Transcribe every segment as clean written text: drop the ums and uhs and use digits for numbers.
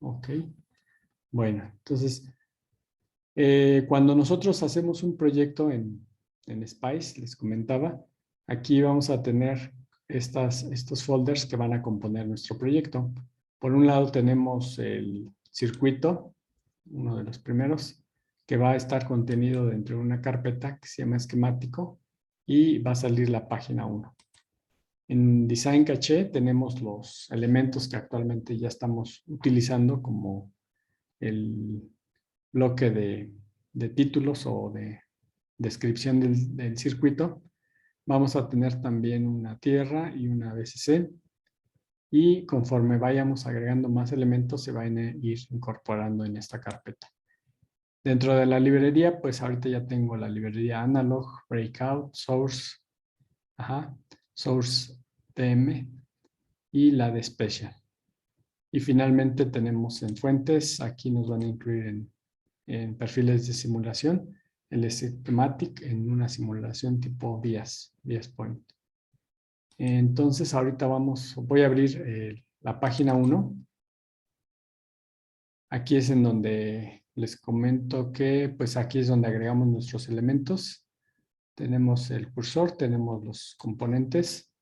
Ok. Bueno, entonces, cuando nosotros hacemos un proyecto en Spice, les comentaba, aquí vamos a tener estos folders que van a componer nuestro proyecto. Por un lado tenemos el circuito, uno de los primeros, que va a estar contenido dentro de una carpeta que se llama esquemático y va a salir la página 1. En Design Caché tenemos los elementos que actualmente ya estamos utilizando como el bloque de títulos o de descripción del circuito. Vamos a tener también una tierra y una VCC. Y conforme vayamos agregando más elementos, se van a ir incorporando en esta carpeta. Dentro de la librería, pues ahorita ya tengo la librería Analog, Breakout, Source, Source TM y la de Special. Y finalmente tenemos en fuentes, aquí nos van a incluir en perfiles de simulación, el Schematic en una simulación tipo VIAS Point. Entonces ahorita voy a abrir la página 1. Aquí es en donde les comento que pues aquí es donde agregamos nuestros elementos. Tenemos el cursor, tenemos los componentes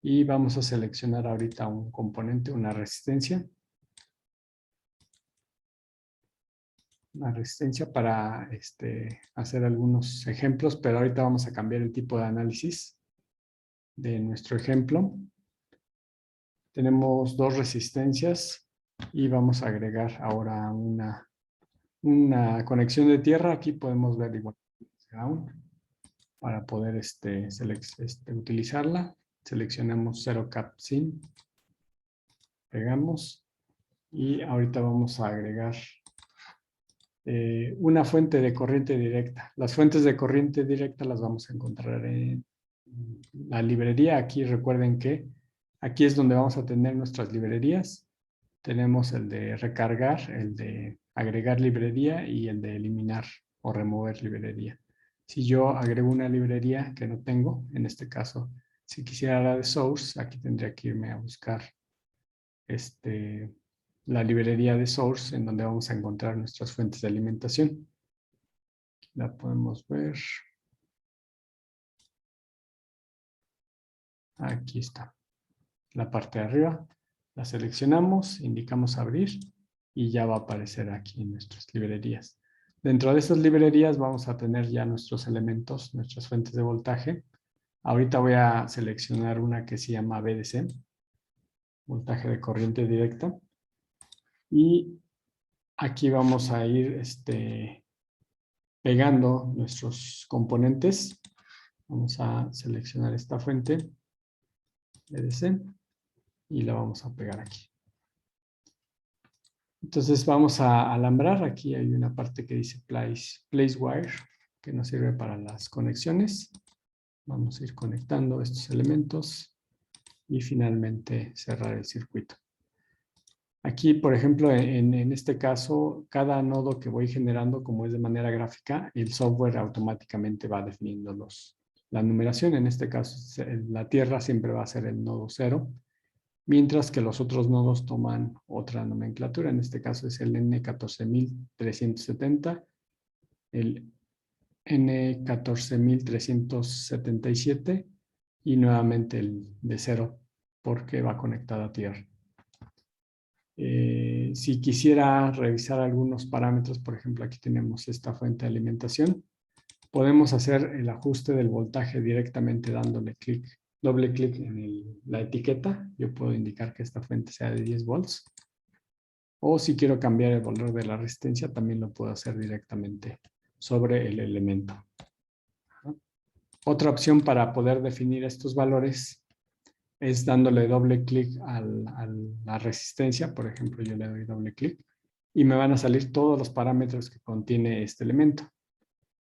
y vamos a seleccionar ahorita un componente, una resistencia. Una resistencia para hacer algunos ejemplos, pero ahorita vamos a cambiar el tipo de análisis de nuestro ejemplo. Tenemos 2 resistencias y vamos a agregar ahora una conexión de tierra. Aquí podemos ver igual para poder utilizarla. Seleccionamos 0 cap sin, pegamos y ahorita vamos a agregar una fuente de corriente directa. Las fuentes de corriente directa las vamos a encontrar en la librería. Aquí recuerden que aquí es donde vamos a tener nuestras librerías. Tenemos el de recargar, el de agregar librería y el de eliminar o remover librería. Si yo agrego una librería que no tengo, en este caso, si quisiera la de source, aquí tendría que irme a buscar la librería de source en donde vamos a encontrar nuestras fuentes de alimentación. La podemos ver. Aquí está. La parte de arriba. La seleccionamos, indicamos abrir y ya va a aparecer aquí en nuestras librerías. Dentro de estas librerías vamos a tener ya nuestros elementos, nuestras fuentes de voltaje. Ahorita voy a seleccionar una que se llama VDC, voltaje de corriente directa. Y aquí vamos a ir pegando nuestros componentes. Vamos a seleccionar esta fuente VDC y la vamos a pegar aquí. Entonces vamos a alambrar. Aquí hay una parte que dice place wire, que nos sirve para las conexiones. Vamos a ir conectando estos elementos y finalmente cerrar el circuito. Aquí, por ejemplo, en este caso, cada nodo que voy generando, como es de manera gráfica, el software automáticamente va definiendo la numeración. En este caso, la tierra siempre va a ser el nodo 0. Mientras que los otros nodos toman otra nomenclatura. En este caso es el N14370, el N14377 y nuevamente el de 0 porque va conectado a tierra. Si quisiera revisar algunos parámetros, por ejemplo, aquí tenemos esta fuente de alimentación, podemos hacer el ajuste del voltaje directamente dándole doble clic en la etiqueta. Yo puedo indicar que esta fuente sea de 10 volts. O si quiero cambiar el valor de la resistencia, también lo puedo hacer directamente sobre el elemento. Otra opción para poder definir estos valores es dándole doble clic a la resistencia. Por ejemplo, yo le doy doble clic y me van a salir todos los parámetros que contiene este elemento.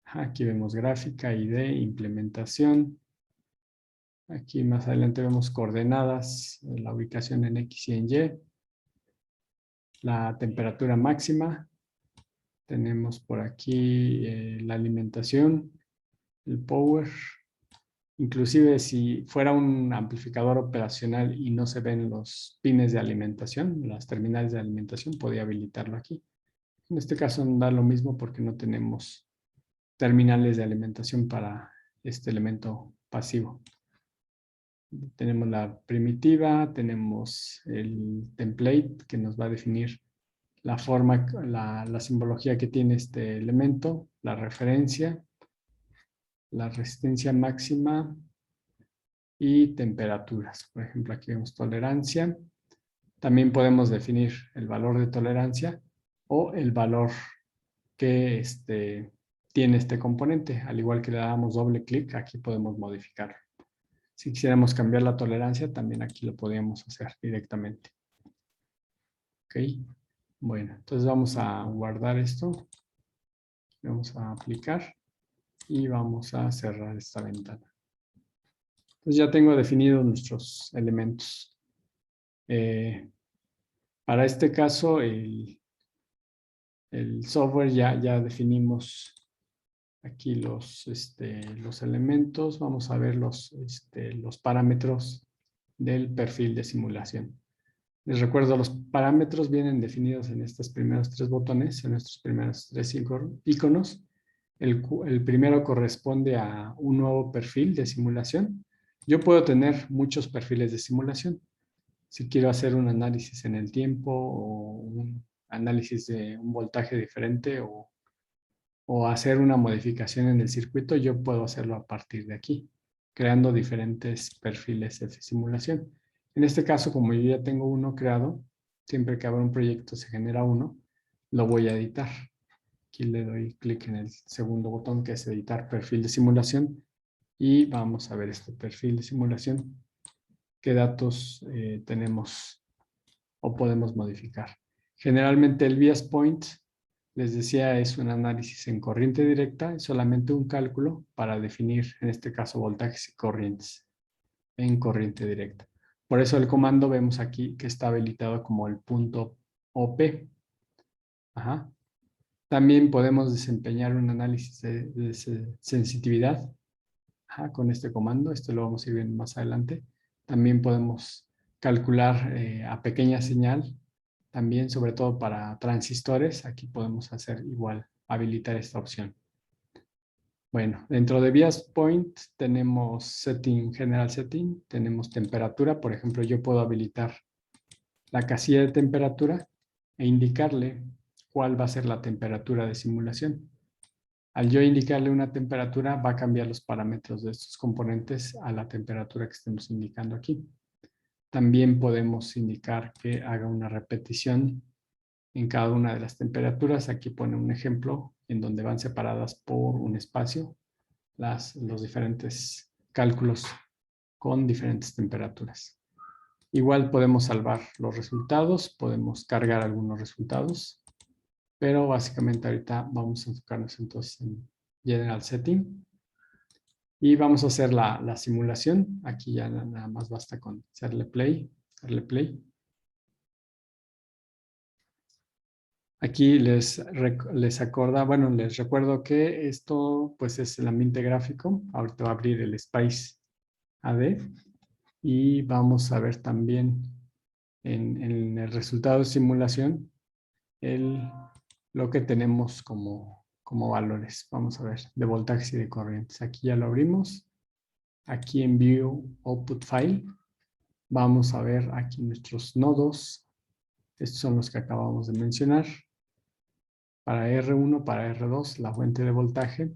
Aquí vemos gráfica, ID, implementación. Aquí más adelante vemos coordenadas, la ubicación en X y en Y. La temperatura máxima. Tenemos por aquí la alimentación, el power Inclusive si fuera un amplificador operacional y no se ven los pines de alimentación, las terminales de alimentación, podría habilitarlo aquí. En este caso da lo mismo porque no tenemos terminales de alimentación para este elemento pasivo. Tenemos la primitiva, tenemos el template que nos va a definir la forma, la simbología que tiene este elemento, la referencia, la resistencia máxima y temperaturas. Por ejemplo, aquí vemos tolerancia. También podemos definir el valor de tolerancia o el valor que tiene este componente. Al igual que le damos doble clic, aquí podemos modificarlo. Si quisiéramos cambiar la tolerancia, también aquí lo podríamos hacer directamente. Ok. Bueno, entonces vamos a guardar esto. Vamos a aplicar y vamos a cerrar esta ventana. Entonces ya tengo definidos nuestros elementos. Para este caso, el software ya definimos aquí los elementos. Vamos a ver los parámetros del perfil de simulación. Les recuerdo, los parámetros vienen definidos en estos primeros 3 botones, en estos primeros 3 iconos. El primero corresponde a un nuevo perfil de simulación. Yo puedo tener muchos perfiles de simulación. Si quiero hacer un análisis en el tiempo o un análisis de un voltaje diferente o hacer una modificación en el circuito, yo puedo hacerlo a partir de aquí, creando diferentes perfiles de simulación. En este caso, como yo ya tengo uno creado, siempre que abra un proyecto se genera uno, lo voy a editar. Aquí le doy clic en el segundo botón que es editar perfil de simulación y vamos a ver este perfil de simulación. ¿Qué datos tenemos o podemos modificar? Generalmente el bias point, les decía, es un análisis en corriente directa, es solamente un cálculo para definir, en este caso, voltajes y corrientes en corriente directa. Por eso el comando vemos aquí que está habilitado como el punto OP. Ajá. También podemos desempeñar un análisis de sensitividad con este comando. Esto lo vamos a ir viendo más adelante. También podemos calcular a pequeña señal. También, sobre todo para transistores, aquí podemos hacer igual, habilitar esta opción. Bueno, dentro de Bias Point tenemos Setting, General Setting, tenemos temperatura. Por ejemplo, yo puedo habilitar la casilla de temperatura e indicarle cuál va a ser la temperatura de simulación. Al yo indicarle una temperatura, va a cambiar los parámetros de estos componentes a la temperatura que estemos indicando aquí. También podemos indicar que haga una repetición en cada una de las temperaturas. Aquí pone un ejemplo en donde van separadas por un espacio los diferentes cálculos con diferentes temperaturas. Igual podemos salvar los resultados, podemos cargar algunos resultados, pero básicamente ahorita vamos a enfocarnos entonces en General Setting y vamos a hacer la simulación. Aquí ya nada más basta con hacerle play. Aquí les recuerdo que esto pues es el ambiente gráfico. Ahorita va a abrir el Spice AD y vamos a ver también en el resultado de simulación lo que tenemos como valores. Vamos a ver de voltajes y de corrientes. Aquí ya lo abrimos. Aquí en View Output File vamos a ver aquí nuestros nodos. Estos son los que acabamos de mencionar. Para R1, para R2, la fuente de voltaje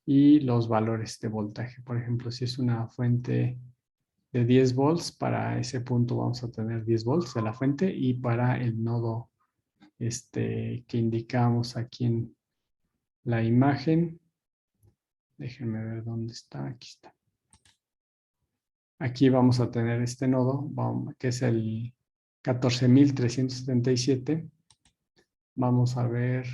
y los valores de voltaje. Por ejemplo, si es una fuente de 10 volts, para ese punto vamos a tener 10 volts de la fuente y para el nodo que indicamos aquí en la imagen, déjenme ver dónde está, aquí está. Aquí vamos a tener este nodo, que es el 14.377. Vamos a ver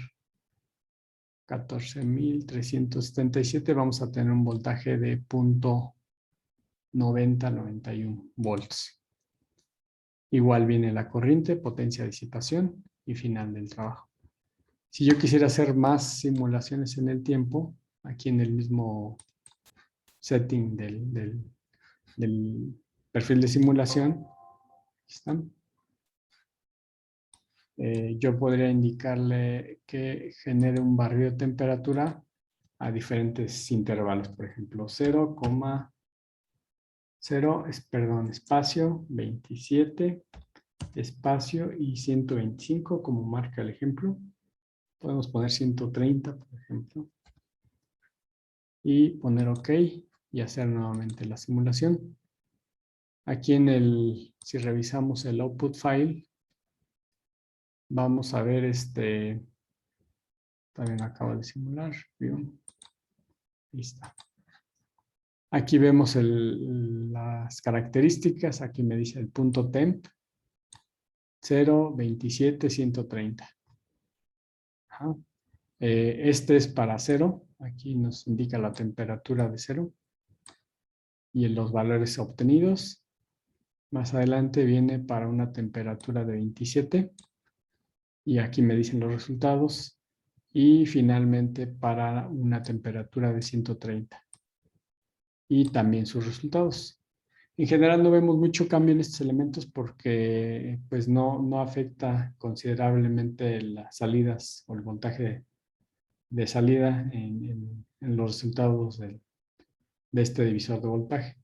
14.377, vamos a tener un voltaje de 0.9091 volts. Igual viene la corriente, potencia de disipación y final del trabajo. Si yo quisiera hacer más simulaciones en el tiempo, aquí en el mismo setting del perfil de simulación. Aquí están. Yo podría indicarle que genere un barrido de temperatura a diferentes intervalos, por ejemplo, 0,0, espacio 27, espacio y 125 como marca el ejemplo. Podemos poner 130, por ejemplo. Y poner OK y hacer nuevamente la simulación. Aquí si revisamos el output file, vamos a ver también acabo de simular. Ahí está. Aquí vemos las características. Aquí me dice el punto temp. 0, 27, 130. Ajá. Este es para 0. Aquí nos indica la temperatura de 0. Y en los valores obtenidos. Más adelante viene para una temperatura de 27. Y aquí me dicen los resultados. Y finalmente para una temperatura de 130. Y también sus resultados. En general no vemos mucho cambio en estos elementos porque pues no afecta considerablemente las salidas o el voltaje de salida en los resultados de este divisor de voltaje.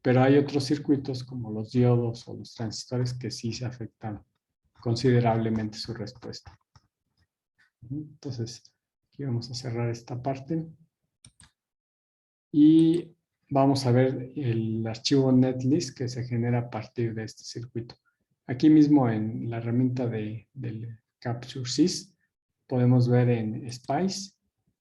Pero hay otros circuitos como los diodos o los transistores que sí se afectan considerablemente su respuesta. Entonces, aquí vamos a cerrar esta parte. Y vamos a ver el archivo netlist que se genera a partir de este circuito. Aquí mismo en la herramienta del Capture Sys podemos ver en Spice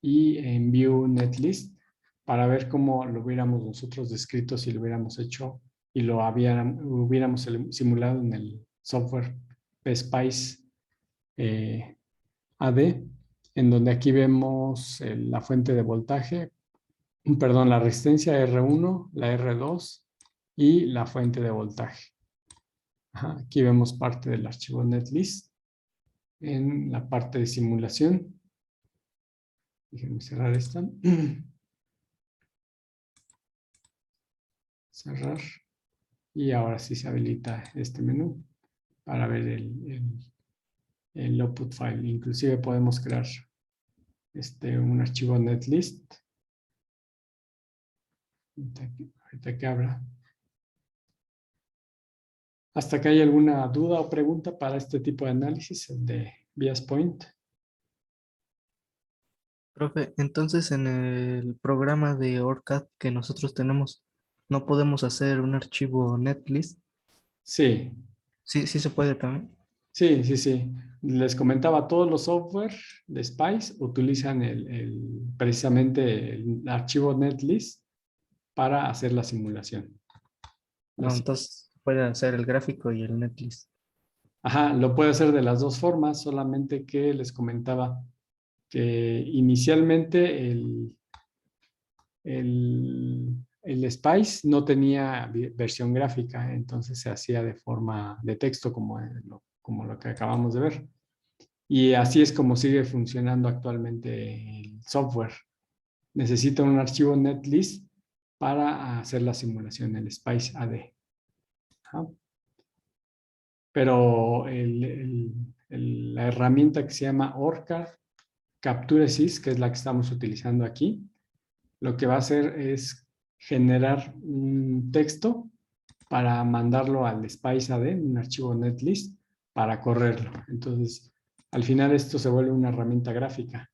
y en View Netlist para ver cómo lo hubiéramos nosotros descrito si lo hubiéramos hecho y lo hubiéramos simulado en el software PSpice AD, en donde aquí vemos la fuente de voltaje, perdón, la resistencia R1, la R2 y la fuente de voltaje. Ajá, aquí vemos parte del archivo netlist en la parte de simulación. Déjenme cerrar esta. Cerrar. Y ahora sí se habilita este menú para ver el output file. Inclusive podemos crear un archivo netlist. Ahorita que abra. ¿Hasta que hay alguna duda o pregunta para este tipo de análisis, el de Bias Point? Profe, entonces en el programa de ORCAD que nosotros tenemos, ¿no podemos hacer un archivo netlist? Sí, Sí, sí se puede también. sí, sí, sí. Les comentaba, todos los software de Spice utilizan precisamente el archivo netlist para hacer la simulación. No, Las- entonces puede hacer el gráfico y el netlist. Ajá, lo puede hacer de las dos formas, solamente que les comentaba que inicialmente el Spice no tenía versión gráfica, entonces se hacía de forma de texto como lo que acabamos de ver. Y así es como sigue funcionando actualmente el software. Necesita un archivo netlist para hacer la simulación, el Spice AD. Ajá. Pero la herramienta que se llama ORCAD Capture Sys, que es la que estamos utilizando aquí, lo que va a hacer es generar un texto para mandarlo al Spice AD, un archivo netlist, para correrlo. Entonces, al final esto se vuelve una herramienta gráfica.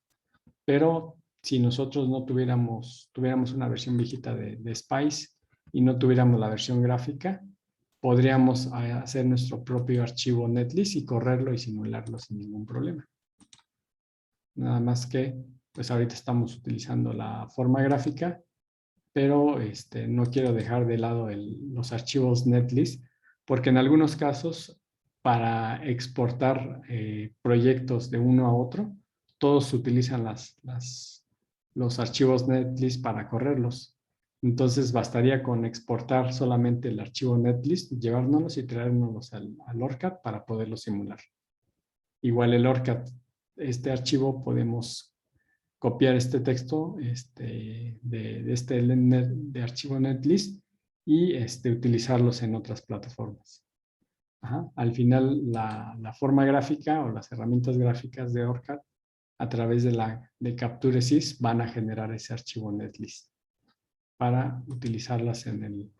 Pero si nosotros no tuviéramos una versión viejita de Spice y no tuviéramos la versión gráfica, podríamos hacer nuestro propio archivo netlist y correrlo y simularlo sin ningún problema. Nada más que, pues ahorita estamos utilizando la forma gráfica, pero no quiero dejar de lado los archivos netlist, porque en algunos casos, para exportar proyectos de uno a otro, todos utilizan los archivos netlist para correrlos. Entonces, bastaría con exportar solamente el archivo netlist, llevárnoslos y traérnoslos al ORCAD para poderlo simular. Igual el ORCAD, este archivo podemos copiar este texto de archivo netlist y utilizarlos en otras plataformas. Ajá. Al final, la forma gráfica o las herramientas gráficas de ORCAD a través de Capture.sys van a generar ese archivo netlist para utilizarlas en el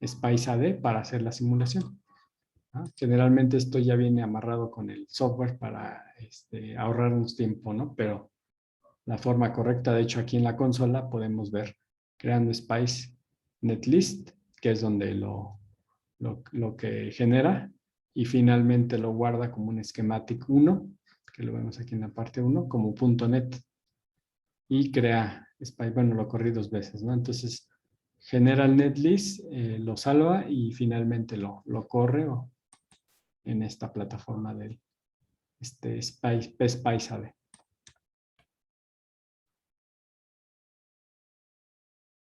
Spice AD para hacer la simulación. ¿No? Generalmente esto ya viene amarrado con el software para ahorrarnos tiempo, ¿no? Pero la forma correcta, de hecho aquí en la consola podemos ver creando Spice Netlist, que es donde lo que genera, y finalmente lo guarda como un schematic 1, que lo vemos aquí en la parte 1, como .NET, y crea Spice, bueno, lo corrí 2 veces, ¿no? Entonces genera el netlist, lo salva y finalmente lo corre en esta plataforma del PSpice AD.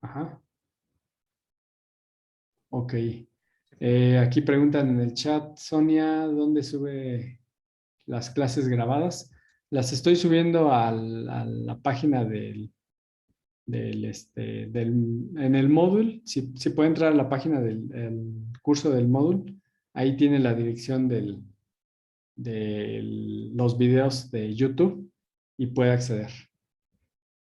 Ajá. Ok. Aquí preguntan en el chat, Sonia, ¿dónde sube las clases grabadas? Las estoy subiendo a la página en el módulo. Si puede entrar a la página del curso del módulo, ahí tiene la dirección de los videos de YouTube y puede acceder.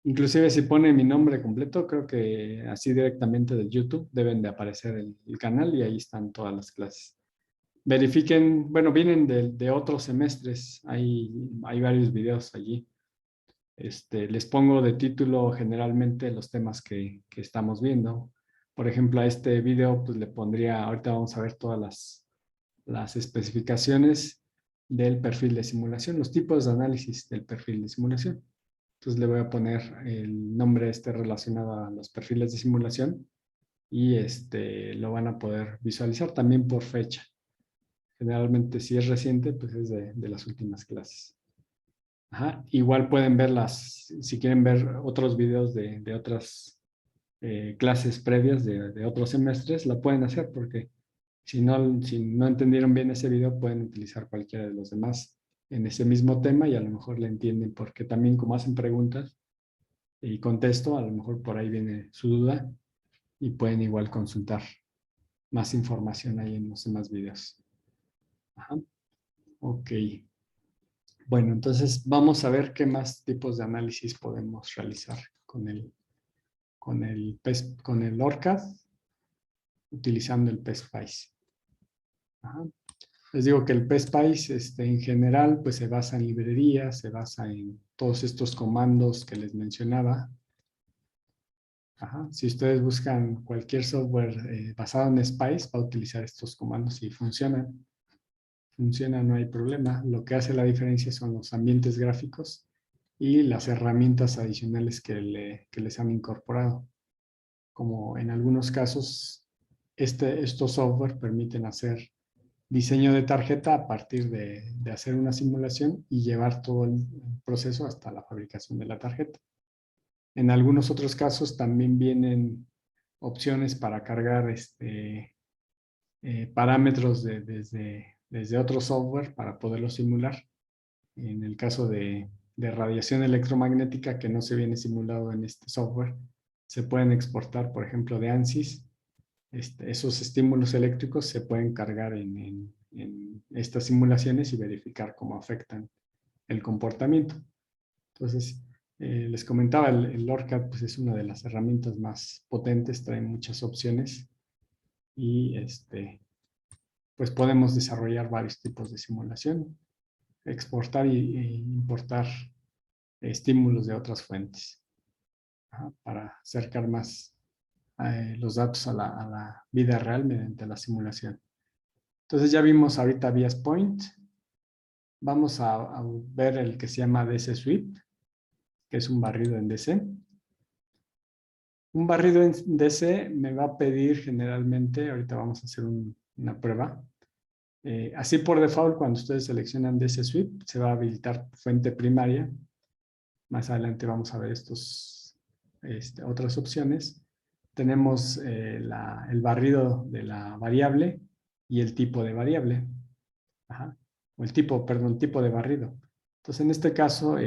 Inclusive si pone mi nombre completo, creo que así directamente de YouTube deben de aparecer el canal y ahí están todas las clases. Verifiquen, bueno, vienen de otros semestres, hay varios videos allí. Les pongo de título generalmente los temas que estamos viendo. Por ejemplo, a este video pues le pondría, ahorita vamos a ver todas las especificaciones del perfil de simulación, los tipos de análisis del perfil de simulación. Entonces le voy a poner el nombre relacionado a los perfiles de simulación y lo van a poder visualizar también por fecha. Generalmente si es reciente, pues es de las últimas clases. Ajá. Igual pueden verlas, si quieren ver otros videos de otras clases previas de otros semestres, la pueden hacer porque si no entendieron bien ese video, pueden utilizar cualquiera de los demás en ese mismo tema y a lo mejor le entienden porque también como hacen preguntas y contesto, a lo mejor por ahí viene su duda y pueden igual consultar más información ahí en los demás videos. Ajá. Ok. Bueno, entonces vamos a ver qué más tipos de análisis podemos realizar con el ORCAD utilizando el PSpice. Ajá. Les digo que el PSpice en general pues se basa en librerías, se basa en todos estos comandos que les mencionaba. Ajá. Si ustedes buscan cualquier software basado en Spice, va a utilizar estos comandos y funcionan. Funciona, no hay problema. Lo que hace la diferencia son los ambientes gráficos y las herramientas adicionales que les han incorporado. Como en algunos casos, estos software permiten hacer diseño de tarjeta a partir de hacer una simulación y llevar todo el proceso hasta la fabricación de la tarjeta. En algunos otros casos también vienen opciones para cargar parámetros desde otro software para poderlo simular. En el caso de radiación electromagnética que no se viene simulado en este software, se pueden exportar, por ejemplo, de ANSYS. Esos estímulos eléctricos se pueden cargar en estas simulaciones y verificar cómo afectan el comportamiento. Entonces, les comentaba, el ORCAD pues, es una de las herramientas más potentes, trae muchas opciones y pues podemos desarrollar varios tipos de simulación, exportar e importar estímulos de otras fuentes para acercar más los datos a la vida real mediante la simulación. Entonces ya vimos ahorita VS Point. Vamos a ver el que se llama DC Sweep, que es un barrido en DC. Un barrido en DC me va a pedir generalmente, ahorita vamos a hacer una prueba. Así por default, cuando ustedes seleccionan DC Sweep, se va a habilitar fuente primaria. Más adelante vamos a ver otras opciones. Tenemos el barrido de la variable y el tipo de variable. Ajá. O el tipo de barrido. Entonces, en este caso,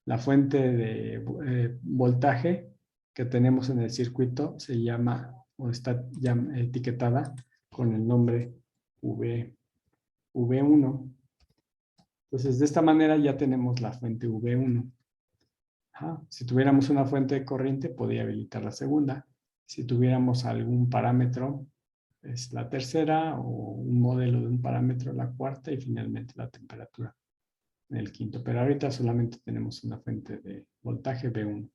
La fuente de voltaje que tenemos en el circuito se llama o está etiquetada con el nombre V1. Entonces, de esta manera ya tenemos la fuente V1. Ajá. Si tuviéramos una fuente de corriente, podría habilitar la segunda. Si tuviéramos algún parámetro, es la tercera, o un modelo de un parámetro, la cuarta, y finalmente la temperatura en el quinto. Pero ahorita solamente tenemos una fuente de voltaje V1.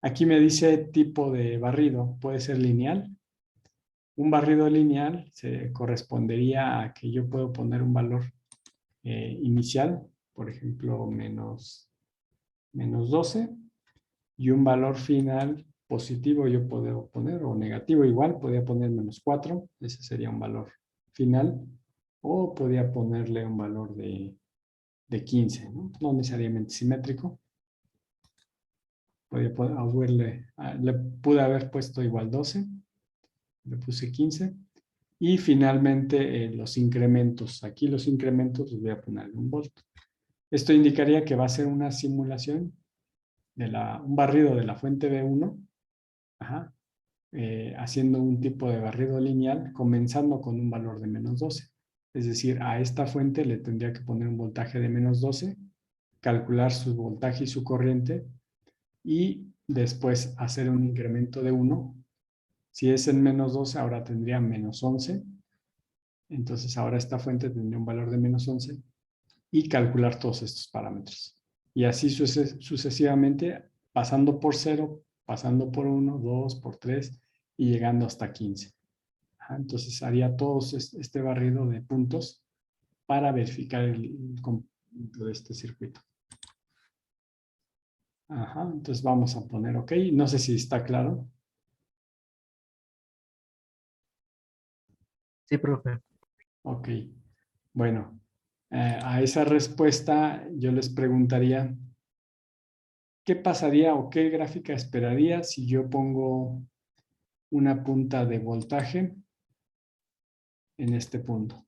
Aquí me dice tipo de barrido, puede ser lineal. Un barrido lineal se correspondería a que yo puedo poner un valor inicial, por ejemplo, menos 12, y un valor final positivo yo puedo poner, o negativo igual, podría poner menos 4, ese sería un valor final, o podría ponerle un valor de 15, ¿no? No necesariamente simétrico. Le pude haber puesto igual 12, le puse 15. Y finalmente los incrementos. Aquí los incrementos les voy a poner un volt. Esto indicaría que va a ser una simulación de un barrido de la fuente B1, ajá, haciendo un tipo de barrido lineal, comenzando con un valor de menos 12. Es decir, a esta fuente le tendría que poner un voltaje de menos 12, calcular su voltaje y su corriente, y después hacer un incremento de 1. Si es en menos 12, ahora tendría menos 11. Entonces ahora esta fuente tendría un valor de menos 11 y calcular todos estos parámetros. Y así sucesivamente, pasando por 0, pasando por 1, 2, por 3 y llegando hasta 15. Entonces haría todo este barrido de puntos para verificar el complemento de este circuito. Entonces vamos a poner OK. No sé si está claro. Sí, profe. OK. Bueno, a esa respuesta yo les preguntaría, ¿qué pasaría o qué gráfica esperaría si yo pongo una punta de voltaje en este punto?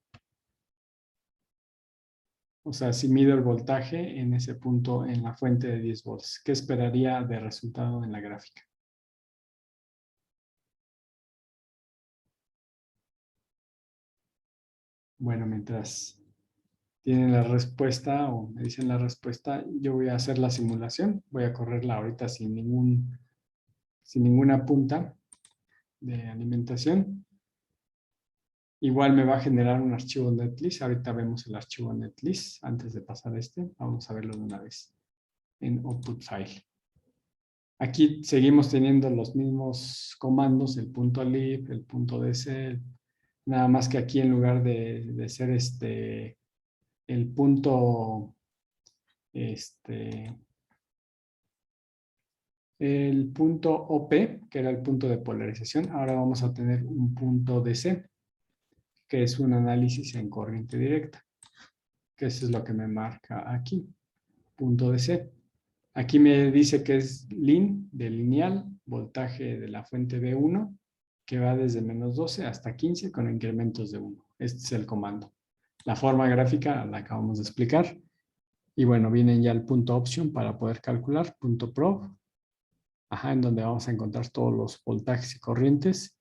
O sea, si mido el voltaje en ese punto en la fuente de 10 volts, ¿qué esperaría de resultado en la gráfica? Bueno, mientras tienen la respuesta o me dicen la respuesta, yo voy a hacer la simulación. Voy a correrla ahorita sin ninguna punta de alimentación. Igual me va a generar un archivo netlist. Ahorita vemos el archivo netlist. Antes de pasar vamos a verlo de una vez en output file. Aquí seguimos teniendo los mismos comandos, el punto .lib, el punto .dc, nada más que aquí en lugar de ser el punto el punto OP, que era el punto de polarización, ahora vamos a tener un punto DC, que es un análisis en corriente directa, que eso es lo que me marca aquí, punto DC. Aquí me dice que es LIN de lineal, voltaje de la fuente B1, que va desde menos 12 hasta 15 con incrementos de 1. Este es el comando. La forma gráfica la acabamos de explicar. Y bueno, viene ya el punto option para poder calcular, punto prob, en donde vamos a encontrar todos los voltajes y corrientes.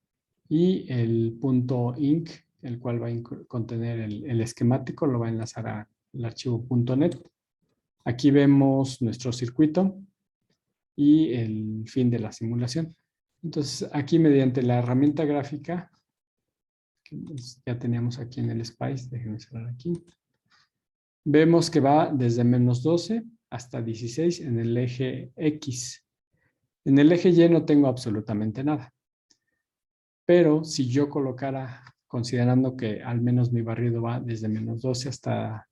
Y el punto inc, el cual va a contener el esquemático, lo va a enlazar al archivo .net. Aquí vemos nuestro circuito y el fin de la simulación. Entonces, aquí mediante la herramienta gráfica, que ya teníamos aquí en el Spice, déjenme cerrar aquí, vemos que va desde menos 12 hasta 16 en el eje X. En el eje Y no tengo absolutamente nada. Pero si yo colocara, considerando que al menos mi barrido va desde menos 12 hasta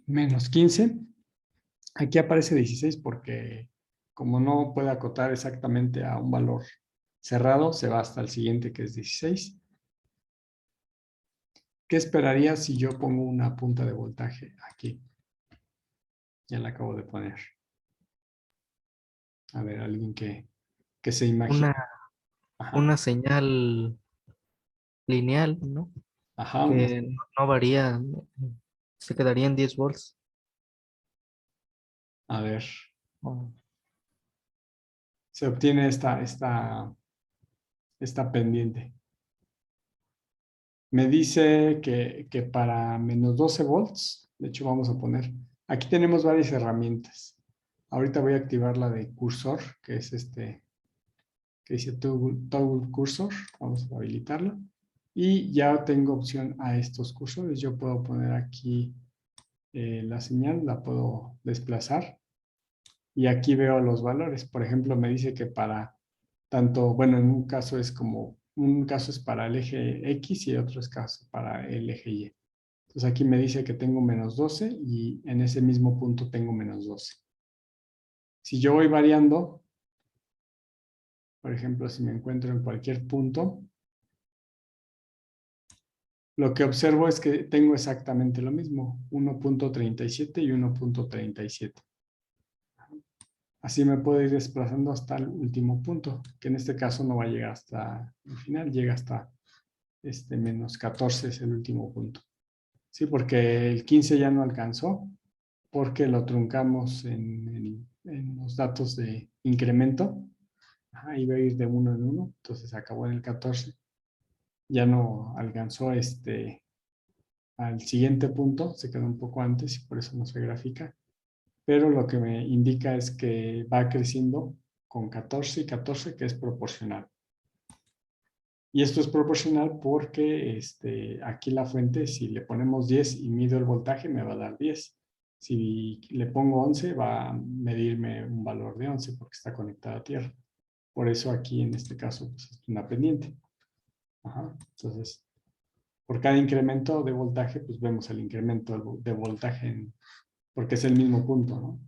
menos 15, aquí aparece 16 porque como no puede acotar exactamente a un valor cerrado, se va hasta el siguiente que es 16. ¿Qué esperaría si yo pongo una punta de voltaje aquí? Ya la acabo de poner. A ver, alguien que se imagine. Una, Ajá, una señal lineal, ¿no? ajá, Que no varía, ¿no? Se quedaría en 10 volts. a ver. Oh, Se obtiene esta pendiente. Me dice que para menos 12 volts, de hecho vamos a poner, aquí tenemos varias herramientas. Ahorita voy a activar la de cursor, que es que dice Toggle Cursor. Vamos a habilitarlo. Y ya tengo opción a estos cursores. Yo puedo poner aquí la señal, la puedo desplazar. Y aquí veo los valores. Por ejemplo, me dice que para tanto, bueno, en un caso es para el eje X y otro es caso para el eje Y. Entonces aquí me dice que tengo menos 12 y en ese mismo punto tengo menos 12. Si yo voy variando, por ejemplo, si me encuentro en cualquier punto, lo que observo es que tengo exactamente lo mismo, 1.37 y 1.37. Así me puedo ir desplazando hasta el último punto, que en este caso no va a llegar hasta el final, llega hasta menos 14 es el último punto. Sí, porque el 15 ya no alcanzó, porque lo truncamos en los datos de incremento. Ajá, iba a ir de uno en uno, entonces acabó en el 14. Ya no alcanzó al siguiente punto, se quedó un poco antes y por eso no se grafica. Pero lo que me indica es que va creciendo con 14 y 14, que es proporcional. Y esto es proporcional porque aquí la fuente, si le ponemos 10 y mido el voltaje, me va a dar 10. Si le pongo 11, va a medirme un valor de 11 porque está conectada a tierra. Por eso aquí en este caso pues, es una pendiente. Ajá. Entonces, por cada incremento de voltaje, pues vemos el incremento de voltaje porque es el mismo punto, ¿no?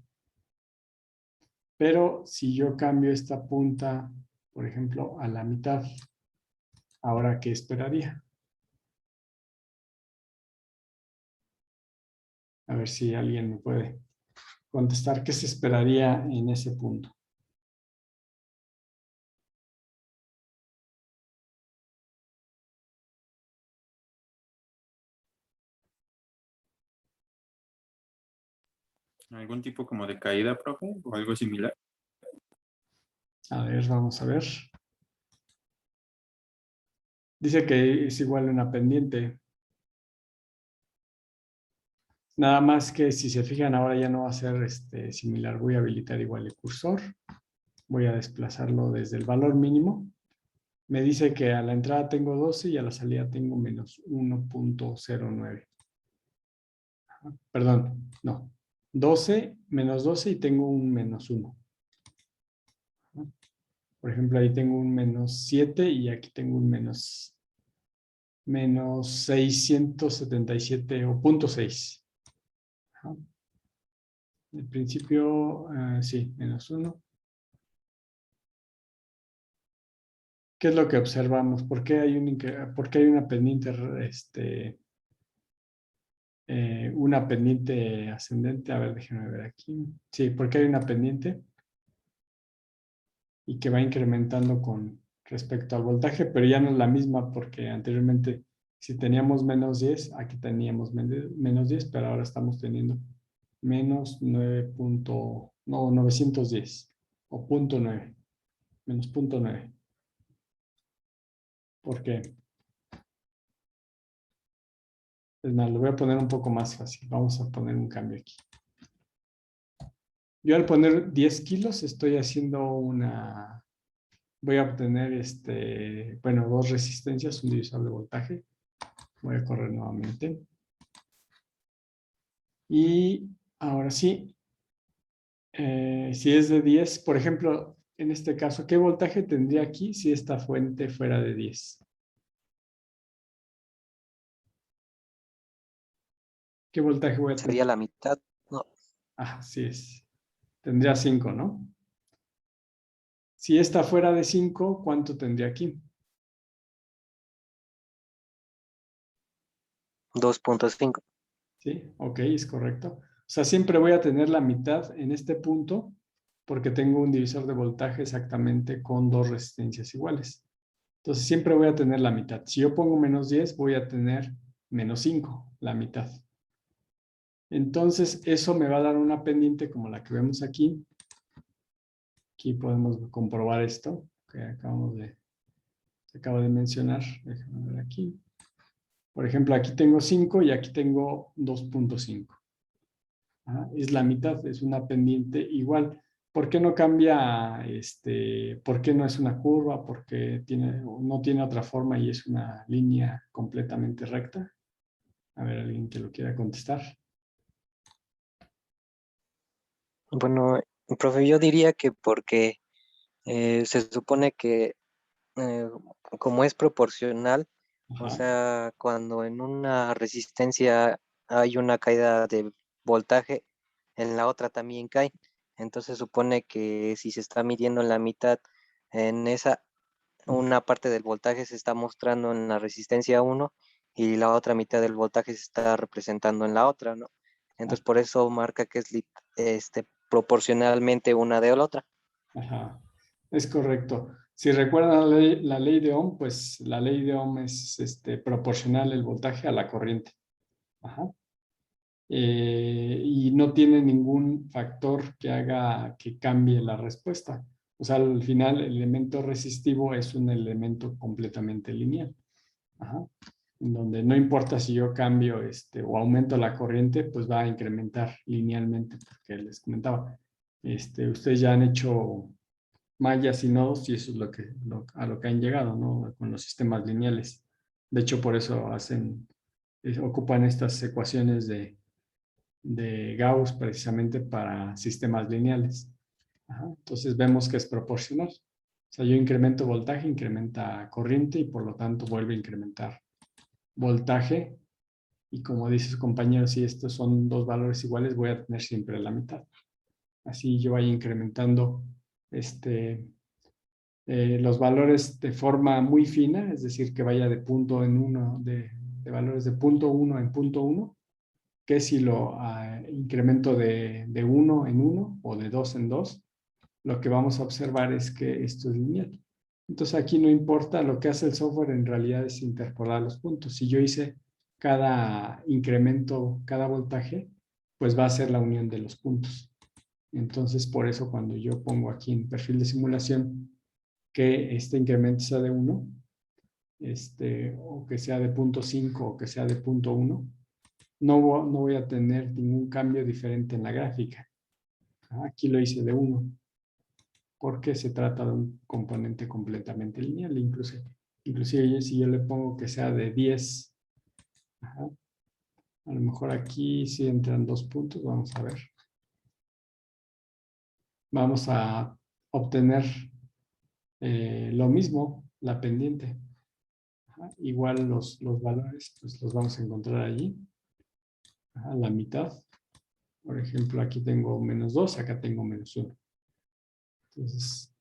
Pero si yo cambio esta punta, por ejemplo, a la mitad, ¿ahora qué esperaría? A ver si alguien me puede contestar qué se esperaría en ese punto. ¿Algún tipo como de caída, profe? ¿O algo similar? A ver, vamos a ver. Dice que es igual a una pendiente. Nada más que si se fijan ahora ya no va a ser similar. Voy a habilitar igual el cursor. Voy a desplazarlo desde el valor mínimo. Me dice que a la entrada tengo 12 y a la salida tengo menos 1.09. Perdón, no. 12, menos 12 y tengo un menos 1. Por ejemplo, ahí tengo un menos 7 y aquí tengo un menos 677 o 0.6. El principio, sí, menos 1. ¿Qué es lo que observamos? ¿Por qué hay una pendiente, una pendiente ascendente? A ver, déjenme ver aquí. Sí, porque hay una pendiente y que va incrementando con respecto al voltaje, pero ya no es la misma porque anteriormente si teníamos menos 10, aquí teníamos menos 10, pero ahora estamos teniendo menos 910 o 0.9, menos 0.9. ¿Por qué? Es más, lo voy a poner un poco más fácil. Vamos a poner un cambio aquí. Yo al poner 10 kilos estoy haciendo voy a obtener dos resistencias, un divisor de voltaje. Voy a correr nuevamente. Y ahora sí, si es de 10, por ejemplo, en este caso, ¿qué voltaje tendría aquí si esta fuente fuera de 10? ¿Qué voltaje voy a Sería tener? la mitad, no, Así es. Tendría 5, ¿no? Si esta fuera de 5, ¿cuánto tendría aquí? 2.5. ¿Sí? Ok, es correcto. O sea, siempre voy a tener la mitad en este punto porque tengo un divisor de voltaje exactamente con dos resistencias iguales. Entonces, siempre voy a tener la mitad. Si yo pongo menos 10, voy a tener menos 5, la mitad. Entonces, eso me va a dar una pendiente como la que vemos aquí, Aquí podemos comprobar esto que se acaba de mencionar. Déjame ver aquí. Por ejemplo, aquí tengo 5 y aquí tengo 2.5. Es la mitad, es una pendiente igual. ¿Por qué no cambia, por qué no es una curva? ¿Por qué no tiene otra forma y es una línea completamente recta? A ver, alguien que lo quiera contestar. Bueno, profe, yo diría que porque se supone que eh, como es proporcional, o Ajá, sea, cuando en una resistencia hay una caída de voltaje, en la otra también cae. Entonces supone que si se está midiendo en la mitad, en esa, una parte del voltaje se está mostrando en la resistencia uno y la otra mitad del voltaje se está representando en la otra, ¿no? Entonces por eso marca que es proporcionalmente una de la otra. ajá. Es correcto. Si recuerdan la ley de Ohm, pues la ley de Ohm es proporcional el voltaje a la corriente. Ajá. Y no tiene ningún factor que haga que cambie la respuesta. O sea, al final el elemento resistivo es un elemento completamente lineal. Ajá. En donde no importa si yo cambio o aumento la corriente, pues va a incrementar linealmente, porque les comentaba. Ustedes ya han hecho mallas y nodos y eso es a lo que han llegado, ¿no? Con los sistemas lineales. De hecho, por eso ocupan estas ecuaciones de Gauss precisamente para sistemas lineales. Ajá. Entonces vemos que es proporcional. O sea, yo incremento voltaje, incrementa corriente y por lo tanto vuelve a incrementar voltaje. Y como dice su compañero, si estos son dos valores iguales, voy a tener siempre la mitad. Así yo vaya incrementando los valores de forma muy fina, es decir, que vaya de punto en uno, de valores de punto 1 en punto 1, que si lo incremento de 1 en 1 o de 2 en 2, lo que vamos a observar es que esto es lineal. Entonces aquí no importa, lo que hace el software en realidad es interpolar los puntos. Si yo hice cada incremento, cada voltaje, pues va a ser la unión de los puntos. Entonces por eso cuando yo pongo aquí en perfil de simulación que este incremento sea de 1, o que sea de punto 5 o que sea de punto 1, no voy a tener ningún cambio diferente en la gráfica. Aquí lo hice de 1, porque se trata de un componente completamente lineal. Inclusive si yo le pongo que sea de 10, a lo mejor aquí sí entran 2 puntos, vamos a ver. Vamos a obtener lo mismo, la pendiente. Igual los valores, pues los vamos a encontrar allí. La mitad. Por ejemplo, aquí tengo -2, acá tengo -1. Entonces,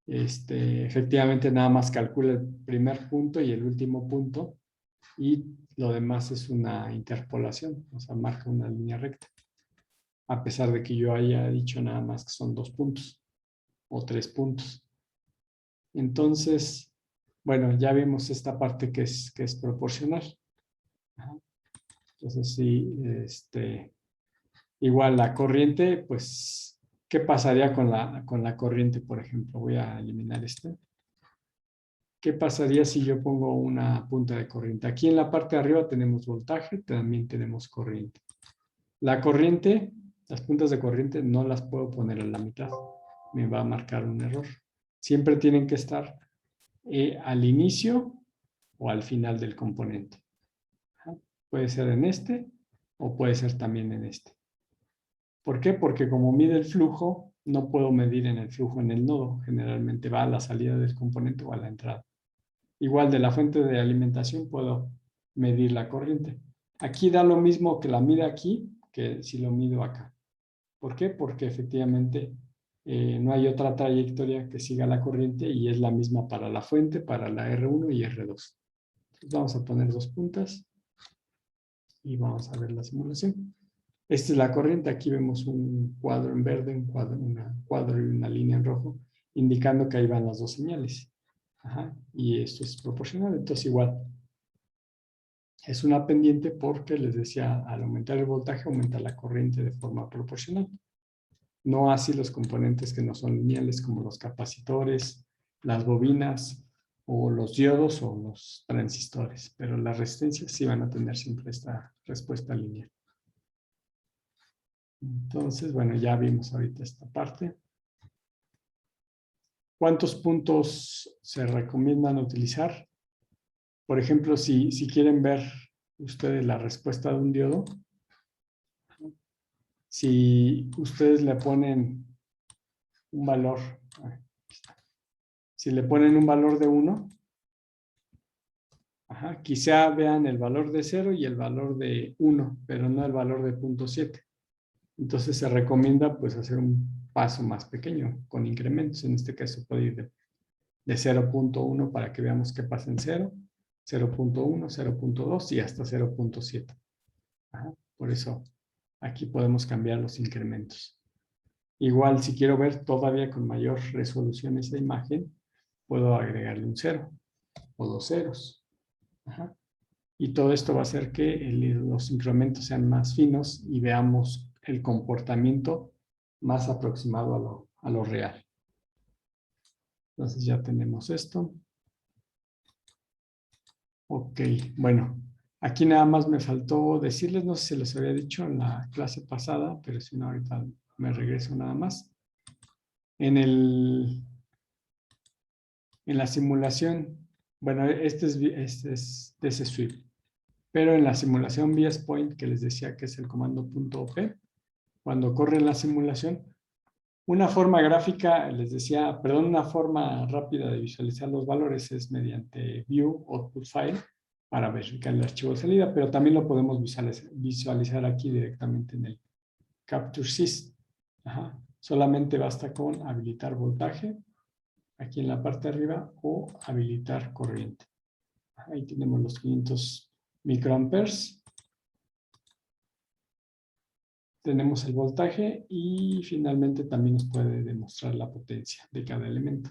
efectivamente nada más calcula el primer punto y el último punto y lo demás es una interpolación, o sea, marca una línea recta. A pesar de que yo haya dicho nada más que son 2 puntos o 3 puntos. Entonces, bueno, ya vimos esta parte que es proporcional. Entonces, sí, igual la corriente, pues, ¿qué pasaría con la corriente, por ejemplo? Voy a eliminar este. ¿Qué pasaría si yo pongo una punta de corriente? Aquí en la parte de arriba tenemos voltaje, también tenemos corriente. La corriente, las puntas de corriente no las puedo poner a la mitad. Me va a marcar un error. Siempre tienen que estar al inicio o al final del componente. Puede ser en este o puede ser también en este. ¿Por qué? Porque como mide el flujo, no puedo medir en el flujo en el nodo. Generalmente va a la salida del componente o a la entrada. Igual de la fuente de alimentación puedo medir la corriente. Aquí da lo mismo que la mida aquí que si lo mido acá. ¿Por qué? Porque efectivamente no hay otra trayectoria que siga la corriente y es la misma para la fuente, para la R1 y R2. Entonces vamos a poner 2 puntas y vamos a ver la simulación. Esta es la corriente. Aquí vemos un cuadro en verde, un cuadro y una línea en rojo, indicando que ahí van las dos señales. Y esto es proporcional. Entonces igual es una pendiente porque les decía, al aumentar el voltaje aumenta la corriente de forma proporcional. No así los componentes que no son lineales, como los capacitores, las bobinas, o los diodos o los transistores. Pero las resistencias sí van a tener siempre esta respuesta lineal. Entonces, bueno, ya vimos ahorita esta parte. ¿Cuántos puntos se recomiendan utilizar? Por ejemplo, si quieren ver ustedes la respuesta de un diodo, si ustedes le ponen un valor, si le ponen un valor de 1, quizá vean el valor de 0 y el valor de 1, pero no el valor de 0.7. Entonces se recomienda pues hacer un paso más pequeño con incrementos. En este caso puede ir de 0.1 para que veamos qué pasa en 0, 0.1, 0.2 y hasta 0.7. Por eso aquí podemos cambiar los incrementos. Igual si quiero ver todavía con mayor resolución esa imagen, puedo agregarle un 0 o 2 ceros. Y todo esto va a hacer que los incrementos sean más finos y veamos el comportamiento más aproximado a lo real. Entonces ya tenemos esto. Ok, bueno, aquí nada más me faltó decirles, no sé si les había dicho en la clase pasada, pero si no ahorita me regreso nada más. En la simulación, bueno, este es DC Sweep, pero en la simulación VS Point que les decía que es el comando .op, cuando corre la simulación, una forma gráfica, les decía, perdón, una forma rápida de visualizar los valores es mediante View Output File para verificar el archivo de salida, pero también lo podemos visualizar aquí directamente en el Capture Sys. Solamente basta con habilitar voltaje aquí en la parte de arriba o habilitar corriente. Ahí tenemos los 500 microamperes. Tenemos el voltaje y finalmente también nos puede demostrar la potencia de cada elemento.